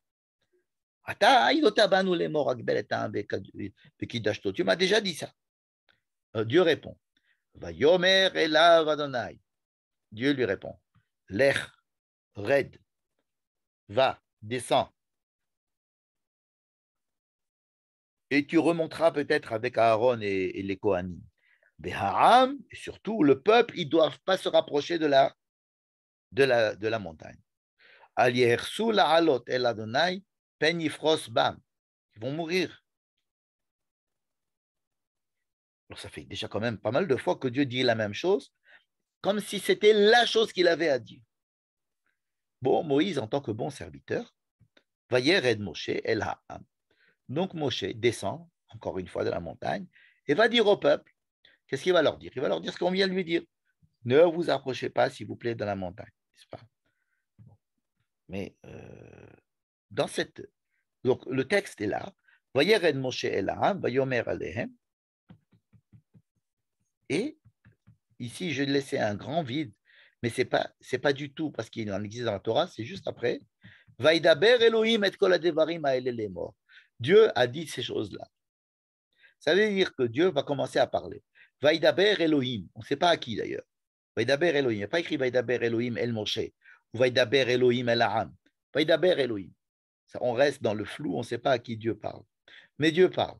Tu m'as déjà dit ça. Dieu répond. Vayomer elav Adonai. Dieu lui répond. Lech, red, va, descends. Et tu remonteras peut-être avec Aaron et les Kohanim. Beharam, et surtout le peuple, ils ne doivent pas se rapprocher de la montagne. Aliersu la halot el Adonai, penifros bam. Ils vont mourir. Alors ça fait déjà quand même pas mal de fois que Dieu dit la même chose, comme si c'était la chose qu'il avait à dire. Bon, Moïse, en tant que bon serviteur, va yered Moshe el ha'am. Donc Moshe descend, encore une fois, de la montagne, et va dire au peuple, qu'est-ce qu'il va leur dire? Il va leur dire ce qu'on vient de lui dire. Ne vous approchez pas, s'il vous plaît, de la montagne, n'est-ce pas? Mais dans cette... Donc, le texte est là. Vayered Moshe Elam, Vayomer Alehem. Et ici, je laissais un grand vide, mais ce n'est pas du tout parce qu'il en existe dans la Torah, c'est juste après. Vaidaber Elohim et kol hadevarim haele lemor. Dieu a dit ces choses-là. Ça veut dire que Dieu va commencer à parler. Vaidaber Elohim, on ne sait pas à qui d'ailleurs. Vaidaber Elohim, il n'y a pas écrit Vaidaber Elohim El Moshe ou Vaidaber Elohim El Aaron. Vaidaber Elohim. Ça, on reste dans le flou, on ne sait pas à qui Dieu parle. Mais Dieu parle.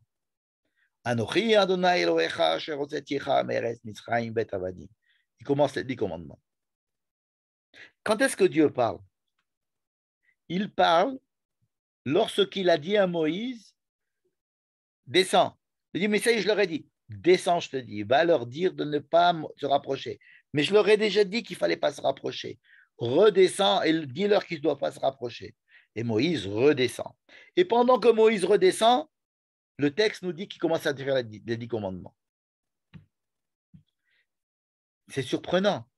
Anochi Adonai Elohecha asher hotzeticha me'eretz Mitzrayim bet avadim. Il commence les 10 commandements. Quand est-ce que Dieu parle? Il parle lorsqu'il a dit à Moïse, descends. Il dit, mais ça, je leur ai dit, descends, je te dis, va leur dire de ne pas se rapprocher. Mais je leur ai déjà dit qu'il ne fallait pas se rapprocher. Redescends et dis-leur qu'ils ne doivent pas se rapprocher. Et Moïse redescend. Et pendant que Moïse redescend, le texte nous dit qu'il commence à faire les 10 commandements. C'est surprenant.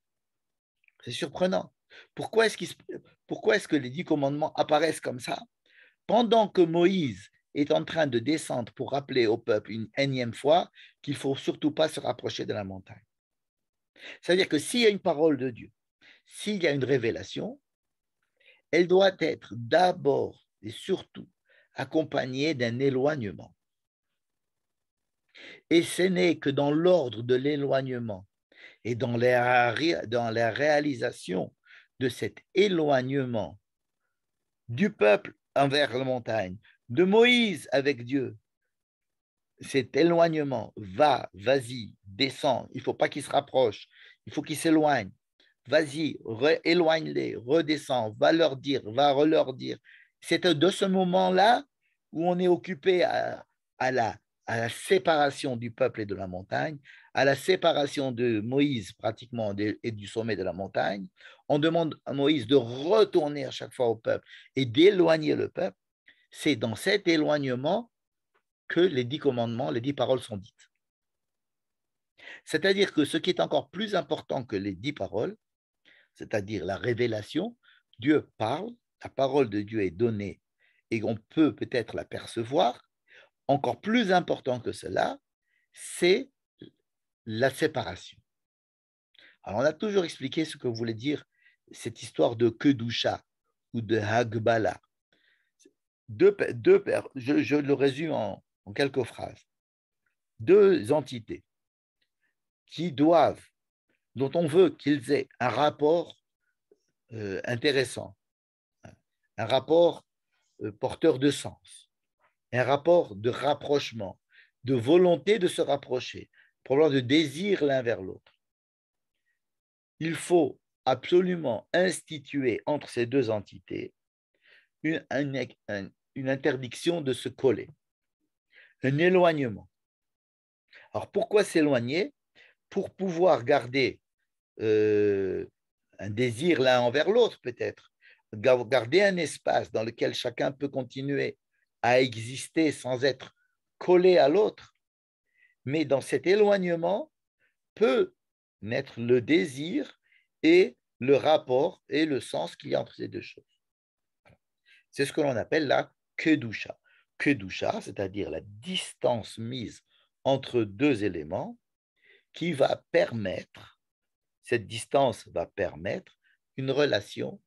C'est surprenant. Pourquoi est-ce que les 10 commandements apparaissent comme ça pendant que Moïse est en train de descendre pour rappeler au peuple une énième fois qu'il ne faut surtout pas se rapprocher de la montagne? C'est-à-dire que s'il y a une parole de Dieu, s'il y a une révélation, elle doit être d'abord et surtout accompagnée d'un éloignement. Et ce n'est que dans l'ordre de l'éloignement et dans la réalisation de cet éloignement du peuple envers la montagne, de Moïse avec Dieu, cet éloignement, vas-y, descends, il ne faut pas qu'il se rapproche, il faut qu'il s'éloigne, vas-y, éloigne-les, redescends, va leur dire. C'est de ce moment-là où on est occupé à la séparation du peuple et de la montagne, à la séparation de Moïse pratiquement et du sommet de la montagne. On demande à Moïse de retourner à chaque fois au peuple et d'éloigner le peuple. C'est dans cet éloignement que les 10 commandements, les 10 paroles sont dites. C'est-à-dire que ce qui est encore plus important que les 10 paroles, c'est-à-dire la révélation, Dieu parle, la parole de Dieu est donnée et on peut peut-être la percevoir. Encore plus important que cela, c'est la séparation. Alors, on a toujours expliqué ce que voulait dire cette histoire de Kedusha ou de Hagbala. Je le résume en quelques phrases. 2 entités dont on veut qu'ils aient un rapport intéressant, un rapport porteur de sens, un rapport de rapprochement, de volonté de se rapprocher, probablement de désir l'un vers l'autre. Il faut absolument instituer entre ces 2 entités une interdiction de se coller, un éloignement. Alors pourquoi s'éloigner? Pour pouvoir garder un désir l'un envers l'autre peut-être, garder un espace dans lequel chacun peut continuer à exister sans être collé à l'autre, mais dans cet éloignement peut naître le désir et le rapport et le sens qu'il y a entre ces 2 choses. C'est ce que l'on appelle la kedusha. Kedusha, c'est-à-dire la distance mise entre 2 éléments qui va permettre, cette distance va permettre une relation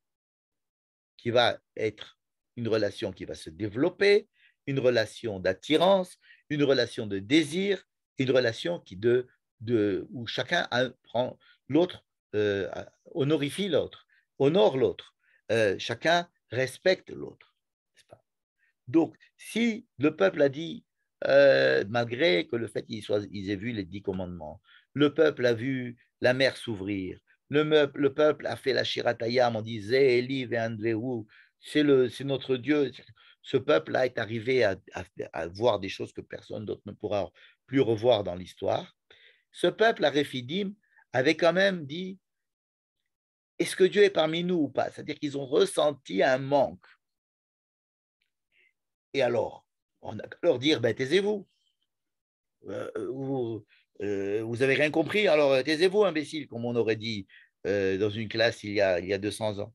qui va être une relation qui va se développer, une relation d'attirance, une relation de désir, une relation où chacun prend l'autre, honorifie l'autre, honore l'autre, chacun respecte l'autre. Donc, si le peuple a dit, malgré que le fait qu'ils aient vu les 10 commandements, le peuple a vu la mer s'ouvrir, le peuple a fait la Shiratayam, on disait Eli ve'andvehu, c'est notre Dieu. Ce peuple-là est arrivé à voir des choses que personne d'autre ne pourra plus revoir dans l'histoire. Ce peuple, à Rephidim, avait quand même dit, est-ce que Dieu est parmi nous ou pas? C'est-à-dire qu'ils ont ressenti un manque. Et alors, on a qu'à leur dire, ben, taisez-vous. Vous avez rien compris, alors taisez-vous, imbécile, comme on aurait dit dans une classe il y a 200 ans.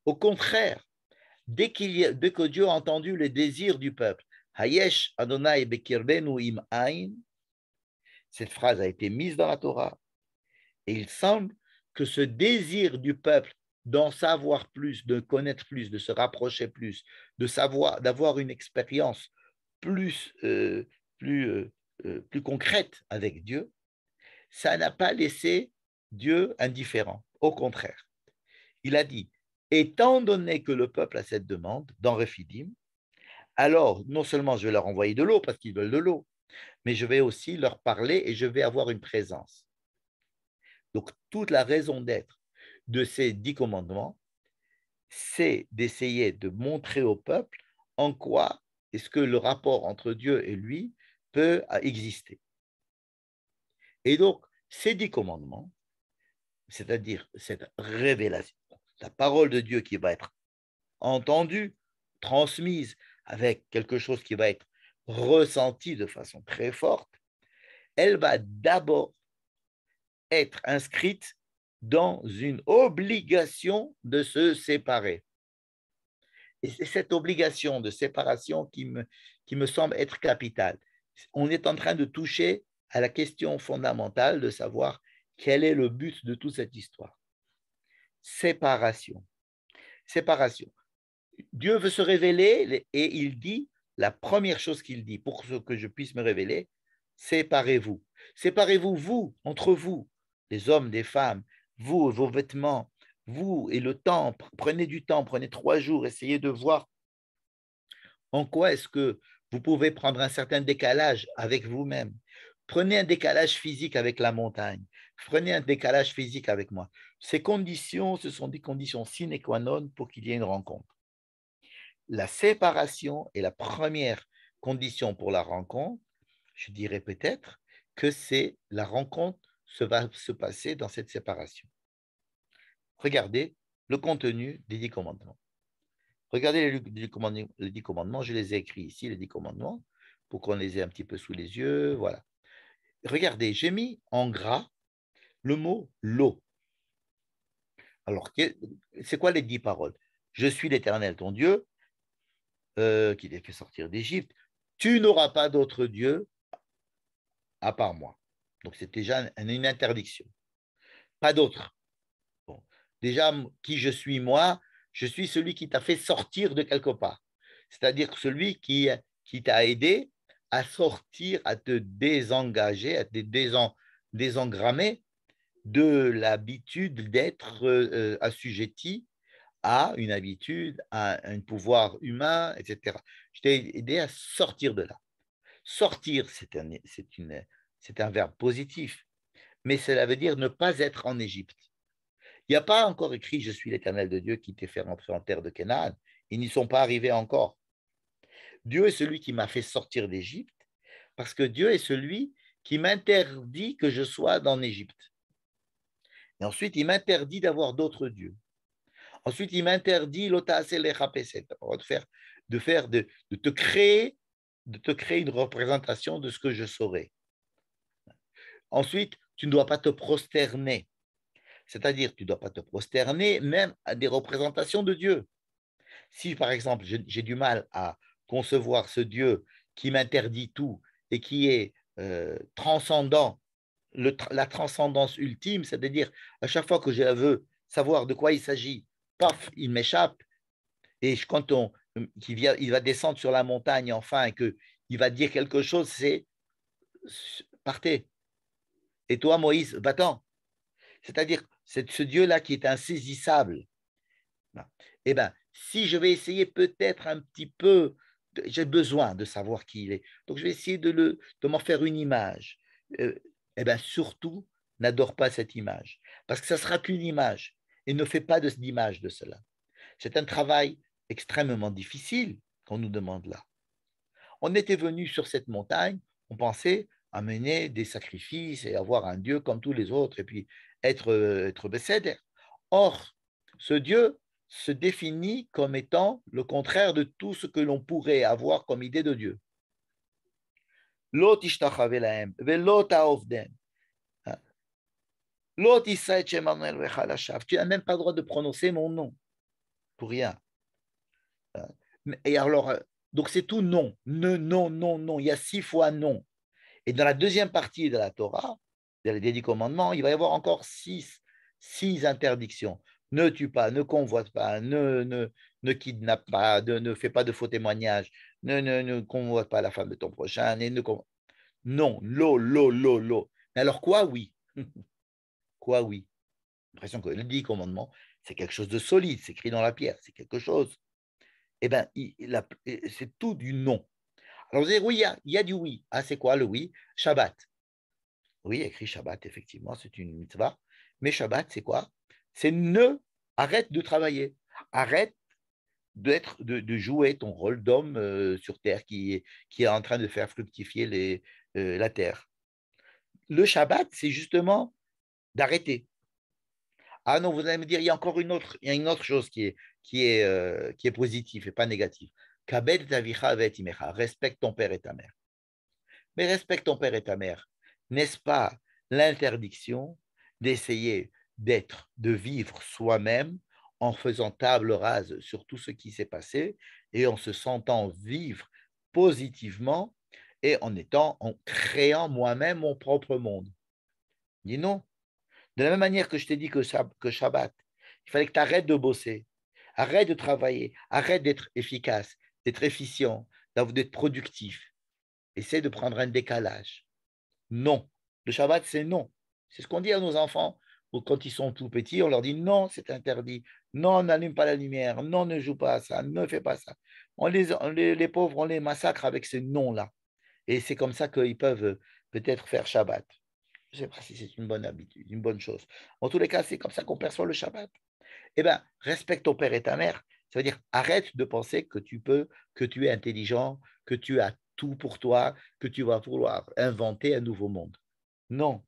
Au contraire, dès que Dieu a entendu les désirs du peuple, Hayesh Adonai Bekirbenu im Ain, cette phrase a été mise dans la Torah, et il semble que ce désir du peuple d'en savoir plus, de connaître plus, de se rapprocher plus, de savoir, d'avoir une expérience plus, plus concrète avec Dieu, ça n'a pas laissé Dieu indifférent. Au contraire, il a dit, étant donné que le peuple a cette demande dans Rephidim, alors non seulement je vais leur envoyer de l'eau parce qu'ils veulent de l'eau, mais je vais aussi leur parler et je vais avoir une présence. Donc, toute la raison d'être de ces 10 commandements, c'est d'essayer de montrer au peuple en quoi est-ce que le rapport entre Dieu et lui peut exister. Et donc, ces 10 commandements, c'est-à-dire cette révélation, la parole de Dieu qui va être entendue, transmise avec quelque chose qui va être ressenti de façon très forte, elle va d'abord être inscrite dans une obligation de se séparer. Et c'est cette obligation de séparation qui me semble être capitale. On est en train de toucher à la question fondamentale de savoir quel est le but de toute cette histoire. Séparation. Séparation. Dieu veut se révéler et il dit, la première chose qu'il dit pour que je puisse me révéler, séparez-vous. Séparez-vous, vous, entre vous, les hommes, des femmes, vous, vos vêtements, vous et le temps. Prenez du temps, prenez 3 jours, essayez de voir en quoi est-ce que vous pouvez prendre un certain décalage avec vous-même. Prenez un décalage physique avec la montagne. Prenez un décalage physique avec moi. Ces conditions, ce sont des conditions sine qua non pour qu'il y ait une rencontre. La séparation est la première condition pour la rencontre. Je dirais peut-être que c'est la rencontre va se passer dans cette séparation. Regardez le contenu des 10 commandements. Regardez les 10 commandements, je les ai écrits ici, les 10 commandements, pour qu'on les ait un petit peu sous les yeux. Voilà. Regardez, j'ai mis en gras le mot l'eau. Alors, c'est quoi les 10 paroles? Je suis l'Éternel, ton Dieu, qui t'a fait sortir d'Égypte. Tu n'auras pas d'autre Dieu à part moi. Donc, c'est déjà une interdiction. Pas d'autre. Bon. Déjà, qui je suis moi? Je suis celui qui t'a fait sortir de quelque part. C'est-à-dire celui qui t'a aidé à sortir, à te désengager, à te désengrammer de l'habitude d'être assujetti à une habitude, à un pouvoir humain, etc. Je t'ai aidé à sortir de là. Sortir, c'est un verbe positif, mais cela veut dire ne pas être en Égypte. Il n'y a pas encore écrit « Je suis l'Éternel de Dieu qui t'ai fait rentrer en terre de Canaan ». Ils n'y sont pas arrivés encore. Dieu est celui qui m'a fait sortir d'Égypte parce que Dieu est celui qui m'interdit que je sois en Égypte. Et ensuite, il m'interdit d'avoir d'autres dieux. Ensuite, il m'interdit de te créer une représentation de ce que je saurais. Ensuite, tu ne dois pas te prosterner. C'est-à-dire, tu ne dois pas te prosterner même à des représentations de Dieu. Si, par exemple, j'ai du mal à concevoir ce Dieu qui m'interdit tout et qui est transcendant, la transcendance ultime, c'est-à-dire à chaque fois que je veux savoir de quoi il s'agit, paf, il m'échappe. Et quand il va descendre sur la montagne enfin et qu'il va dire quelque chose, c'est partez. Et toi, Moïse, va-t'en. C'est-à-dire, c'est ce Dieu-là qui est insaisissable. Eh bien, si je vais essayer peut-être un petit peu, j'ai besoin de savoir qui il est. Donc, je vais essayer de m'en faire une image. Eh bien, surtout, n'adore pas cette image. Parce que ça ne sera qu'une image. Et ne fais pas d'image de cela. C'est un travail extrêmement difficile qu'on nous demande là. On était venu sur cette montagne, on pensait amener des sacrifices et avoir un Dieu comme tous les autres et puis être Besséder. Or, ce Dieu se définit comme étant le contraire de tout ce que l'on pourrait avoir comme idée de Dieu. Lo tishtachave lahem velo ta'ovdem. Lo tisait shemanuel vechalashaf. Tu n'as même pas le droit de prononcer mon nom. pour rien. Et alors, donc c'est tout non. Non, non, non. Il y a 6 fois non. Et dans la deuxième partie de la Torah, des 10 commandements, il va y avoir encore 6 interdictions. Ne tue pas, ne convoite pas, ne kidnappe pas, ne fais pas de faux témoignages, ne convoite pas la femme de ton prochain. Non, lo. Mais alors quoi, oui? Quoi, oui? J'ai l'impression que le 10 commandements, c'est quelque chose de solide, c'est écrit dans la pierre, c'est quelque chose. Eh bien, c'est tout du non. Alors, vous allez dire, oui, il y a du oui. Ah, c'est quoi le oui? Shabbat. Oui, écrit Shabbat, effectivement, c'est une mitzvah. Mais Shabbat, c'est quoi? C'est arrête de travailler. Arrête de jouer ton rôle d'homme sur Terre qui est en train de faire fructifier la Terre. Le Shabbat, c'est justement d'arrêter. Ah non, vous allez me dire, il y a encore il y a une autre chose qui est positive et pas négative. Kabed tavicha vet imecha. Respecte ton père et ta mère. Mais respecte ton père et ta mère. N'est-ce pas l'interdiction d'essayer de vivre soi-même en faisant table rase sur tout ce qui s'est passé et en se sentant vivre positivement et en créant moi-même mon propre monde? Dis non. De la même manière que je t'ai dit que Shabbat, il fallait que tu arrêtes de bosser, arrête de travailler, arrête d'être efficace, d'être efficient, d'être productif. Essaie de prendre un décalage. Non. Le Shabbat, c'est non. C'est ce qu'on dit à nos enfants quand ils sont tout petits. On leur dit non, c'est interdit. Non, n'allume pas la lumière. Non, ne joue pas à ça. Ne fais pas ça. Les pauvres, on les massacre avec ces noms-là. Et c'est comme ça qu'ils peuvent peut-être faire Shabbat. Je ne sais pas si c'est une bonne habitude, une bonne chose. En tous les cas, c'est comme ça qu'on perçoit le Shabbat. Eh bien, respecte ton père et ta mère. Ça veut dire arrête de penser que que tu es intelligent, que tu as tout pour toi, que tu vas vouloir inventer un nouveau monde. Non.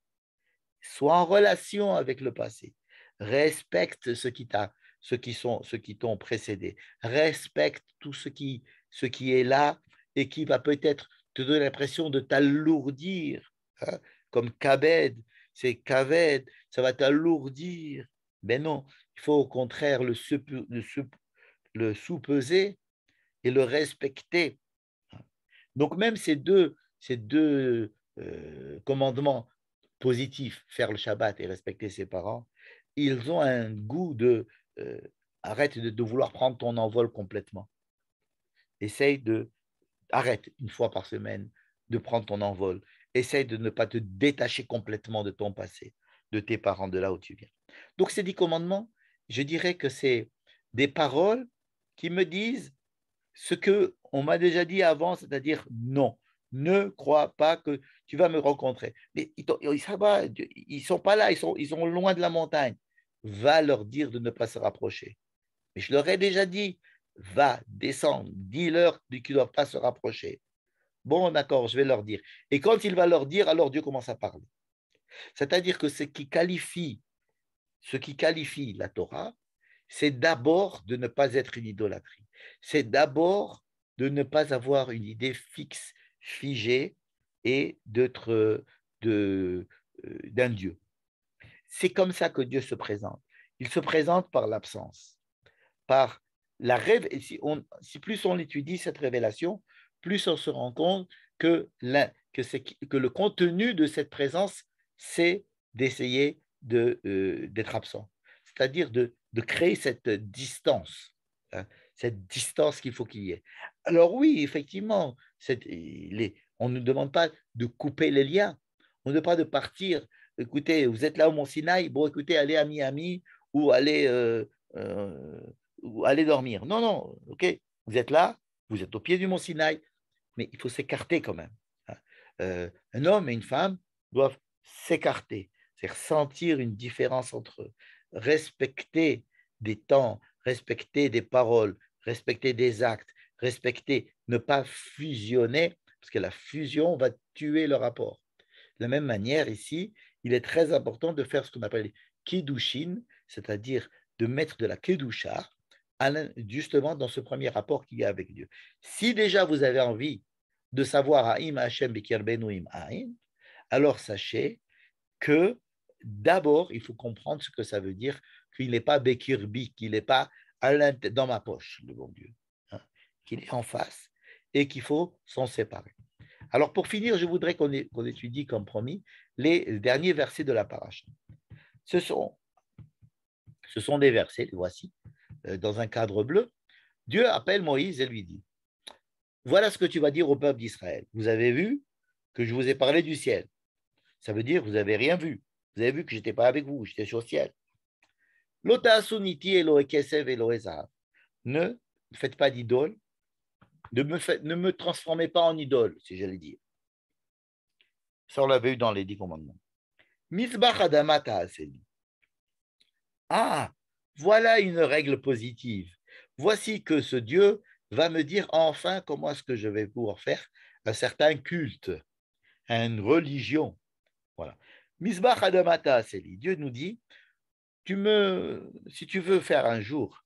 Sois en relation avec le passé. Respecte ceux qui t'ont précédé. Respecte tout ce qui est là et qui va peut-être te donner l'impression de t'alourdir, hein, comme Kabed, c'est Kaved, ça va t'alourdir. Mais non, il faut au contraire le sous-peser et le respecter. Donc même ces deux commandements positifs, faire le Shabbat et respecter ses parents, ils ont un goût euh, arrête de vouloir prendre ton envol complètement. Essaye arrête une fois par semaine de prendre ton envol. Essaye de ne pas te détacher complètement de ton passé, de tes parents, de là où tu viens. Donc ces 10 commandements, je dirais que c'est des paroles qui me disent ce que on m'a déjà dit avant, c'est-à-dire non. Ne crois pas que tu vas me rencontrer. Mais ils sont pas là, ils sont loin de la montagne. Va leur dire de ne pas se rapprocher. Mais je leur ai déjà dit, va, descends, dis-leur qu'ils ne doivent pas se rapprocher. Bon, d'accord, je vais leur dire. Et quand il va leur dire, alors Dieu commence à parler. C'est-à-dire que ce qui qualifie la Torah, c'est d'abord de ne pas être une idolâtrie. C'est d'abord de ne pas avoir une idée fixe, figée et d'un Dieu. C'est comme ça que Dieu se présente. Il se présente par l'absence, par la rêve. Si plus on étudie cette révélation, plus on se rend compte que le contenu de cette présence, c'est d'essayer d'être absent, c'est-à-dire de créer hein, cette distance qu'il faut qu'il y ait. Alors oui, effectivement, on ne demande pas de couper les liens, on ne demande pas de partir. Écoutez, vous êtes là au Mont Sinaï, bon, écoutez, allez à Miami euh, ou allez dormir. Non, non, ok, vous êtes là, vous êtes au pied du Mont Sinaï, mais il faut s'écarter quand même. Hein. Un homme et une femme doivent s'écarter, c'est-à-dire sentir une différence entre eux, respecter des temps, respecter des paroles, respecter des actes, respecter, ne pas fusionner, parce que la fusion va tuer le rapport. De la même manière, ici, il est très important de faire ce qu'on appelle kiddushin, c'est-à-dire de mettre de la kedusha, justement dans ce premier rapport qu'il y a avec Dieu. Si déjà vous avez envie de savoir Haïm Hashem Bekirbenu Im Haïm, alors sachez que d'abord, il faut comprendre ce que ça veut dire, qu'il n'est pas Bekirbi, qu'il n'est pas dans ma poche, le bon Dieu, hein, qu'il est en face et qu'il faut s'en séparer. Alors, pour finir, je voudrais qu'on étudie, comme promis, les derniers versets de la paracha. Ce sont des versets, les voici, dans un cadre bleu. Dieu appelle Moïse et lui dit, voilà ce que tu vas dire au peuple d'Israël. Vous avez vu que je vous ai parlé du ciel. Ça veut dire que vous n'avez rien vu. Vous avez vu que je n'étais pas avec vous, j'étais sur le ciel. Ne faites pas d'idole, ne me transformez pas en idole, si j'allais dire. Ça, on l'avait eu dans les 10 commandements. Misbach Adamata Aseli. Ah, voilà une règle positive. Voici que ce Dieu va me dire enfin comment est-ce que je vais pouvoir faire un certain culte, une religion. Voilà. Misbach Adamata Aseli. Dieu nous dit, si tu veux faire un jour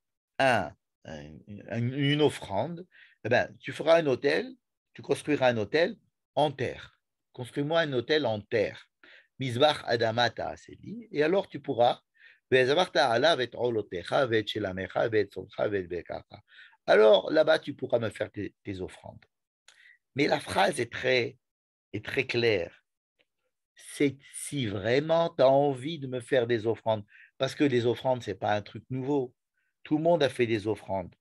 une offrande, eh ben, tu feras un hôtel, tu construiras un hôtel en terre. Construis-moi un hôtel en terre. Misbach Adamata Aseli. Et alors tu pourras alors là-bas, tu pourras me faire tes offrandes. Mais la phrase est très claire. C'est si vraiment tu as envie de me faire des offrandes, parce que les offrandes, ce n'est pas un truc nouveau. Tout le monde a fait des offrandes.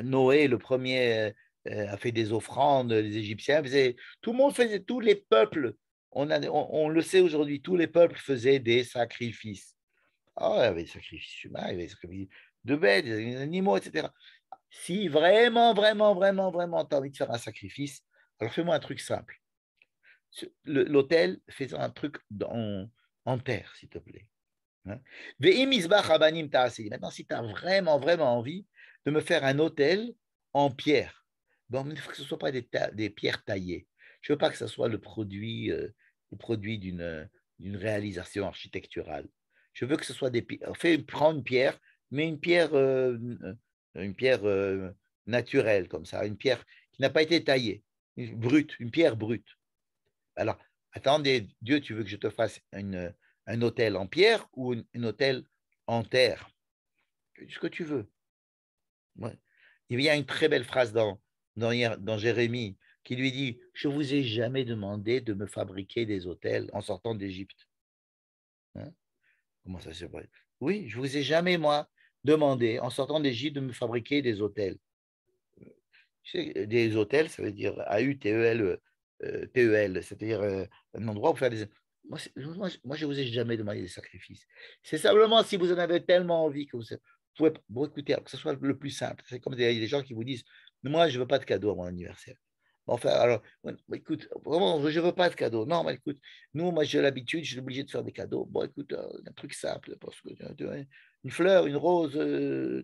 Noé, le premier, a fait des offrandes, les Égyptiens faisaient, tout le monde faisait, tous les peuples, on le sait aujourd'hui, tous les peuples faisaient des sacrifices. Ah, il y avait des sacrifices humains, il y avait des sacrifices de bêtes, des animaux, etc. Si vraiment, vraiment, vraiment, vraiment, tu as envie de faire un sacrifice, alors fais-moi un truc simple. L'autel, fais un truc en terre, s'il te plaît. Hein. Maintenant, si tu as vraiment, vraiment envie de me faire un autel en pierre, bon, il faut que ce ne soit pas des pierres taillées. Je ne veux pas que ce soit le produit d'une réalisation architecturale. Je veux que ce soit des pierres. Prends une pierre, mais une pierre naturelle, comme ça, une pierre qui n'a pas été taillée, une pierre brute. Alors, attendez, Dieu, tu veux que je te fasse un autel en pierre ou un autel en terre? Ce que tu veux. Ouais. Il y a une très belle phrase dans Jérémie qui lui dit, je ne vous ai jamais demandé de me fabriquer des autels en sortant d'Égypte. Hein? Comment ça se fait? Oui, je ne vous ai jamais, moi, demandé en sortant d'Égypte de me fabriquer des autels. Des hôtels, ça veut dire A-U-T-E-L, T-E-L, c'est-à-dire un endroit pour faire des. Moi, je ne vous ai jamais demandé des sacrifices. C'est simplement si vous en avez tellement envie que vous pouvez. Bon, écoutez, que ce soit le plus simple. C'est comme des gens qui vous disent, moi, je ne veux pas de cadeau à mon anniversaire. Enfin, alors, écoute, vraiment, je ne veux pas de cadeau. Non, mais écoute, moi, j'ai l'habitude, je suis obligé de faire des cadeaux. Bon, écoute, un truc simple, parce que une fleur, une rose,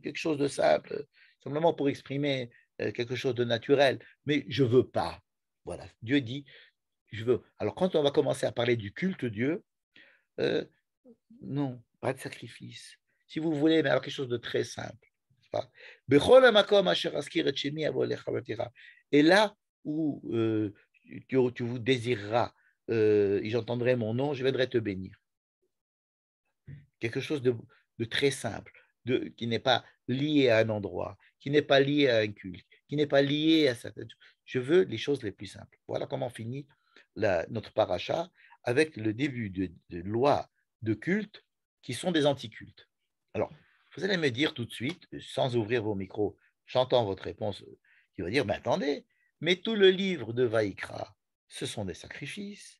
quelque chose de simple, simplement pour exprimer quelque chose de naturel, mais je ne veux pas. Voilà, Dieu dit, je veux. Alors, quand on va commencer à parler du culte Dieu, euh, non, pas de sacrifice. Si vous voulez, mais alors quelque chose de très simple. Et là où tu vous désireras, et j'entendrai mon nom, je viendrai te bénir. Quelque chose de très simple, qui n'est pas lié à un endroit, qui n'est pas lié à un culte, qui n'est pas lié à certaines choses. Je veux les choses les plus simples. Voilà comment finit notre paracha avec le début de lois de culte qui sont des anticultes. Alors, vous allez me dire tout de suite, sans ouvrir vos micros, j'entends votre réponse, qui va dire, mais attendez, mais tout le livre de Vaïkra, ce sont des sacrifices.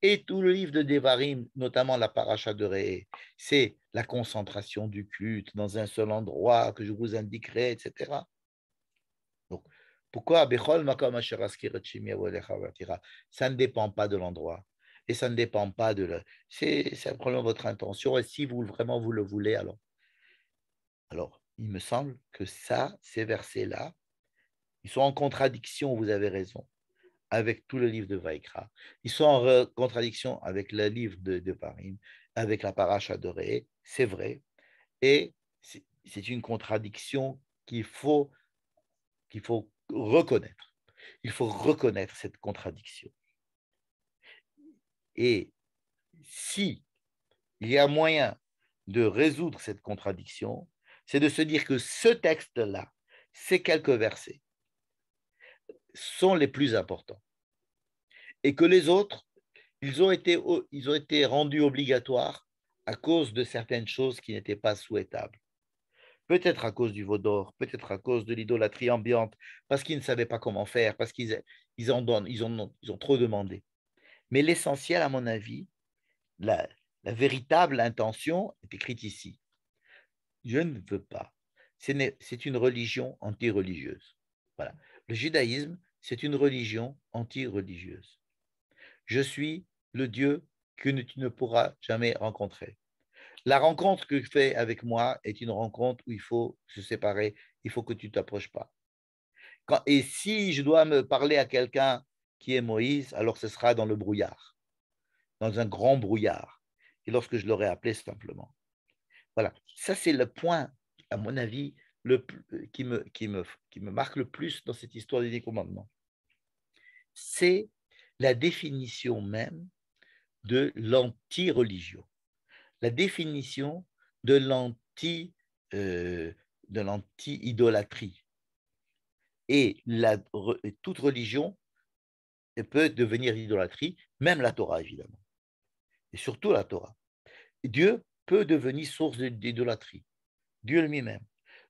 Et tout le livre de Devarim, notamment la paracha de Ré, c'est la concentration du culte dans un seul endroit que je vous indiquerai, etc. Donc, pourquoi ça ne dépend pas de l'endroit et ça ne dépend pas c'est simplement votre intention et si vraiment vous le voulez, alors il me semble que ces versets-là, ils sont en contradiction, vous avez raison, avec tout le livre de Vaïkra. Ils sont en contradiction avec le livre de Parim, avec la paracha de Ré, c'est vrai. Et c'est une contradiction qu'il faut reconnaître. Il faut reconnaître cette contradiction. Et si il y a moyen de résoudre cette contradiction, c'est de se dire que ce texte-là, ces quelques versets, sont les plus importants. Et que les autres, ils ont été rendus obligatoires à cause de certaines choses qui n'étaient pas souhaitables. Peut-être à cause du veau d'or, peut-être à cause de l'idolâtrie ambiante, parce qu'ils ne savaient pas comment faire, parce qu'ils ont trop demandé. Mais l'essentiel, à mon avis, la véritable intention est écrite ici. Je ne veux pas. C'est une religion anti-religieuse. Voilà. Le judaïsme, c'est une religion anti-religieuse. Je suis le Dieu que tu ne pourras jamais rencontrer. La rencontre que tu fais avec moi est une rencontre où il faut se séparer, il faut que tu ne t'approches pas. Et si je dois me parler à quelqu'un qui est Moïse, alors ce sera dans le brouillard, dans un grand brouillard. Et lorsque je l'aurai appelé simplement. Voilà, ça c'est le point, à mon avis, qui me marque le plus dans cette histoire des 10 commandements. C'est la définition même de l'anti-religion, la définition de l'anti-idolâtrie. Et toute religion peut devenir idolâtrie, même la Torah, évidemment. Et surtout la Torah. Dieu peut devenir source d'idolâtrie. Dieu lui-même.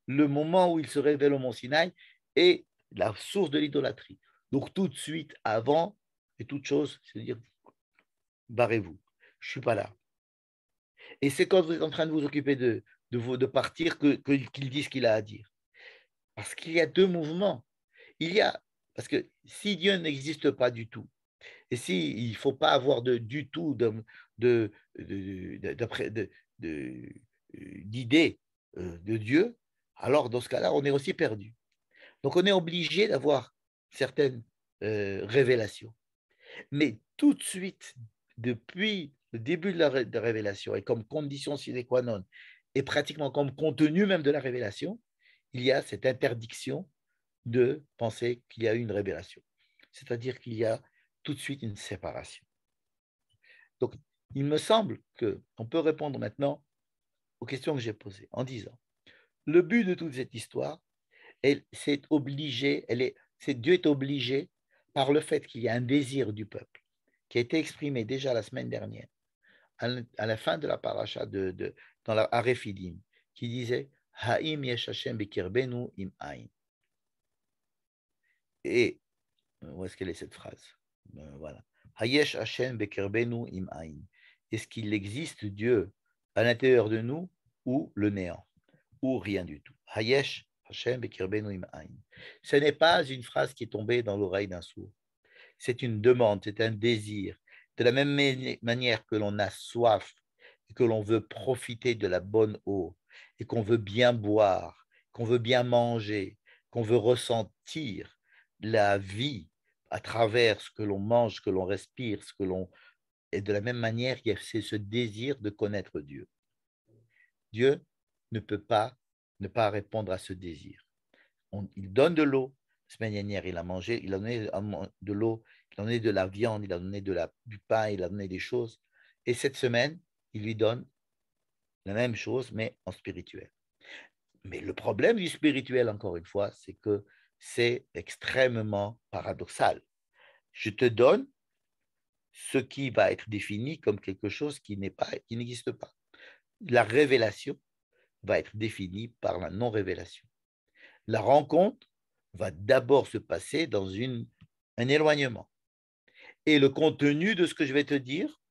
Le moment où il se révèle au mont Sinaï est la source de l'idolâtrie. Donc tout de suite, avant et toute chose, c'est dire, barrez-vous, je ne suis pas là. Et c'est quand vous êtes en train de vous occuper de partir qu'il dit ce qu'il a à dire. Parce qu'il y a deux mouvements. Parce que si Dieu n'existe pas du tout, et s'il ne faut pas avoir du tout d'idée de Dieu, alors dans ce cas-là, on est aussi perdu. Donc on est obligé d'avoir certaines révélations. Mais tout de suite, depuis le début de la révélation et comme condition sine qua non, et pratiquement comme contenu même de la révélation, il y a cette interdiction de penser qu'il y a eu une révélation. C'est-à-dire qu'il y a tout de suite une séparation. Donc, il me semble qu'on peut répondre maintenant aux questions que j'ai posées en disant, le but de toute cette histoire, c'est Dieu est obligé par le fait qu'il y a un désir du peuple qui a été exprimé déjà la semaine dernière, à la fin de la paracha dans la Arefidim, qui disait Ha'im yesh Hashem bekirbenu im ain. Et où est-ce qu'elle est cette phrase? Voilà. Hayesh Hashem bekirbenu im ain. Est-ce qu'il existe Dieu à l'intérieur de nous ou le néant ou rien du tout? Hayesh Hashem bekirbenu im ain. Ce n'est pas une phrase qui est tombée dans l'oreille d'un sourd. C'est une demande, c'est un désir. De la même manière que l'on a soif et que l'on veut profiter de la bonne eau et qu'on veut bien boire, qu'on veut bien manger, qu'on veut ressentir la vie à travers ce que l'on mange, ce que l'on respire, et de la même manière, c'est ce désir de connaître Dieu. Dieu ne peut pas ne pas répondre à ce désir. Il donne de l'eau. La semaine dernière, il a mangé, il a donné de l'eau, il a donné de la viande, il a donné du pain, il a donné des choses. Et cette semaine, il lui donne la même chose, mais en spirituel. Mais le problème du spirituel, encore une fois, c'est que c'est extrêmement paradoxal. Je te donne ce qui va être défini comme quelque chose qui n'existe pas. La révélation va être définie par la non-révélation. La rencontre va d'abord se passer dans un éloignement. Et le contenu de ce que je vais te dire,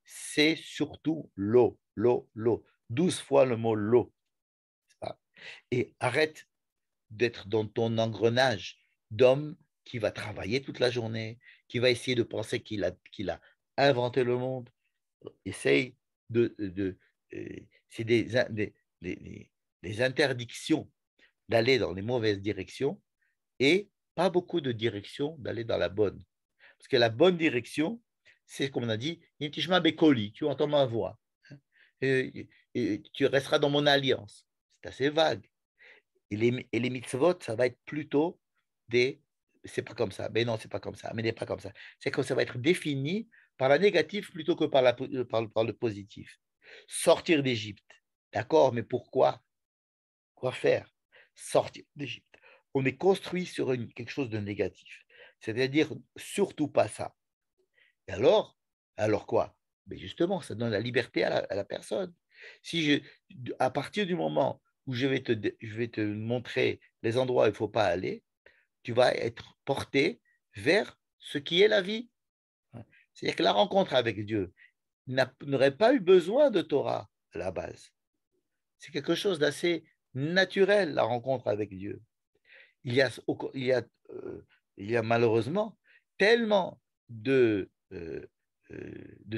c'est surtout l'eau, l'eau, l'eau. 12 fois le mot l'eau. Et arrête d'être dans ton engrenage d'homme qui va travailler toute la journée, qui va essayer de penser qu'il a inventé le monde. Essaye c'est des interdictions d'aller dans les mauvaises directions et pas beaucoup de directions d'aller dans la bonne. Parce que la bonne direction, c'est comme on a dit, tu entends ma voix. Et tu resteras dans mon alliance. C'est assez vague. Et les mitzvot, ça va être plutôt c'est pas comme ça, mais non, c'est pas comme ça, mais n'est pas comme ça. C'est que ça va être défini par la négative plutôt que par le positif. Sortir d'Égypte. D'accord, mais pourquoi? quoi faire? Sortir d'Égypte. On est construit sur quelque chose de négatif. C'est-à-dire, surtout pas ça. Et alors quoi? Mais justement, ça donne la liberté à la personne. Si à partir du moment où je vais te montrer les endroits où il ne faut pas aller, tu vas être porté vers ce qui est la vie. C'est-à-dire que la rencontre avec Dieu n'aurait pas eu besoin de Torah à la base. C'est quelque chose d'assez naturel, la rencontre avec Dieu. Il y a, il y a, il y a malheureusement tellement de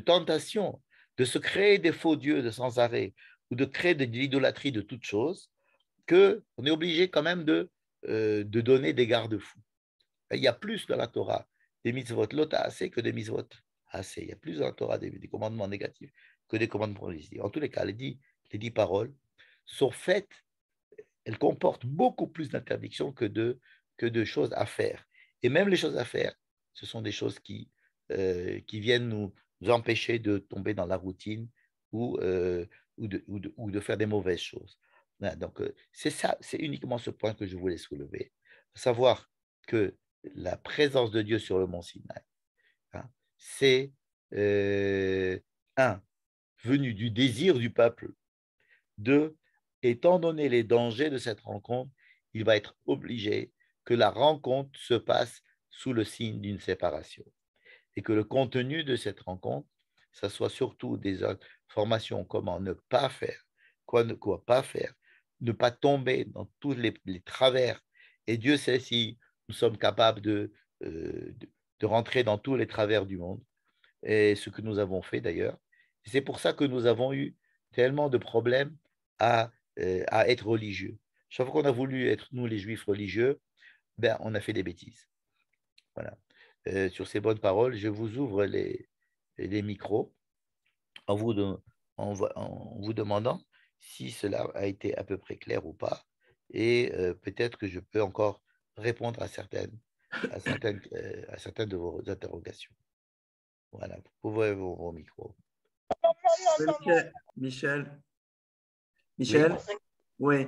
tentations de se créer des faux dieux de sans arrêt ou de créer de l'idolâtrie de toutes choses qu'on est obligé quand même de donner des garde-fous. Il y a plus dans la Torah des mitzvot lota assez que des mitzvot assez. Il y a plus dans la Torah des commandements négatifs que des commandements positifs. En tous les cas, les 10 paroles sont faites, elles comportent beaucoup plus d'interdictions que de choses à faire. Et même les choses à faire, ce sont des choses qui viennent nous empêcher de tomber dans la routine ou de faire des mauvaises choses. Voilà, donc, c'est ça, c'est uniquement ce point que je voulais soulever, savoir que la présence de Dieu sur le mont Sinaï, hein, c'est un, venu du désir du peuple. Deux, étant donné les dangers de cette rencontre, il va être obligé que la rencontre se passe sous le signe d'une séparation et que le contenu de cette rencontre, ça soit surtout des informations comment ne pas faire, quoi pas faire, ne pas tomber dans tous les travers. Et Dieu sait si nous sommes capables de rentrer dans tous les travers du monde, et ce que nous avons fait d'ailleurs. C'est pour ça que nous avons eu tellement de problèmes à être religieux. Chaque fois qu'on a voulu être, nous les juifs religieux, ben, on a fait des bêtises. Voilà. Sur ces bonnes paroles, je vous ouvre les micros en vous, en vous demandant si cela a été à peu près clair ou pas. Et peut-être que je peux encore répondre à certaines de vos interrogations. Voilà, vous pouvez vos micros. Michel, Michel, Oui. Michel, oui.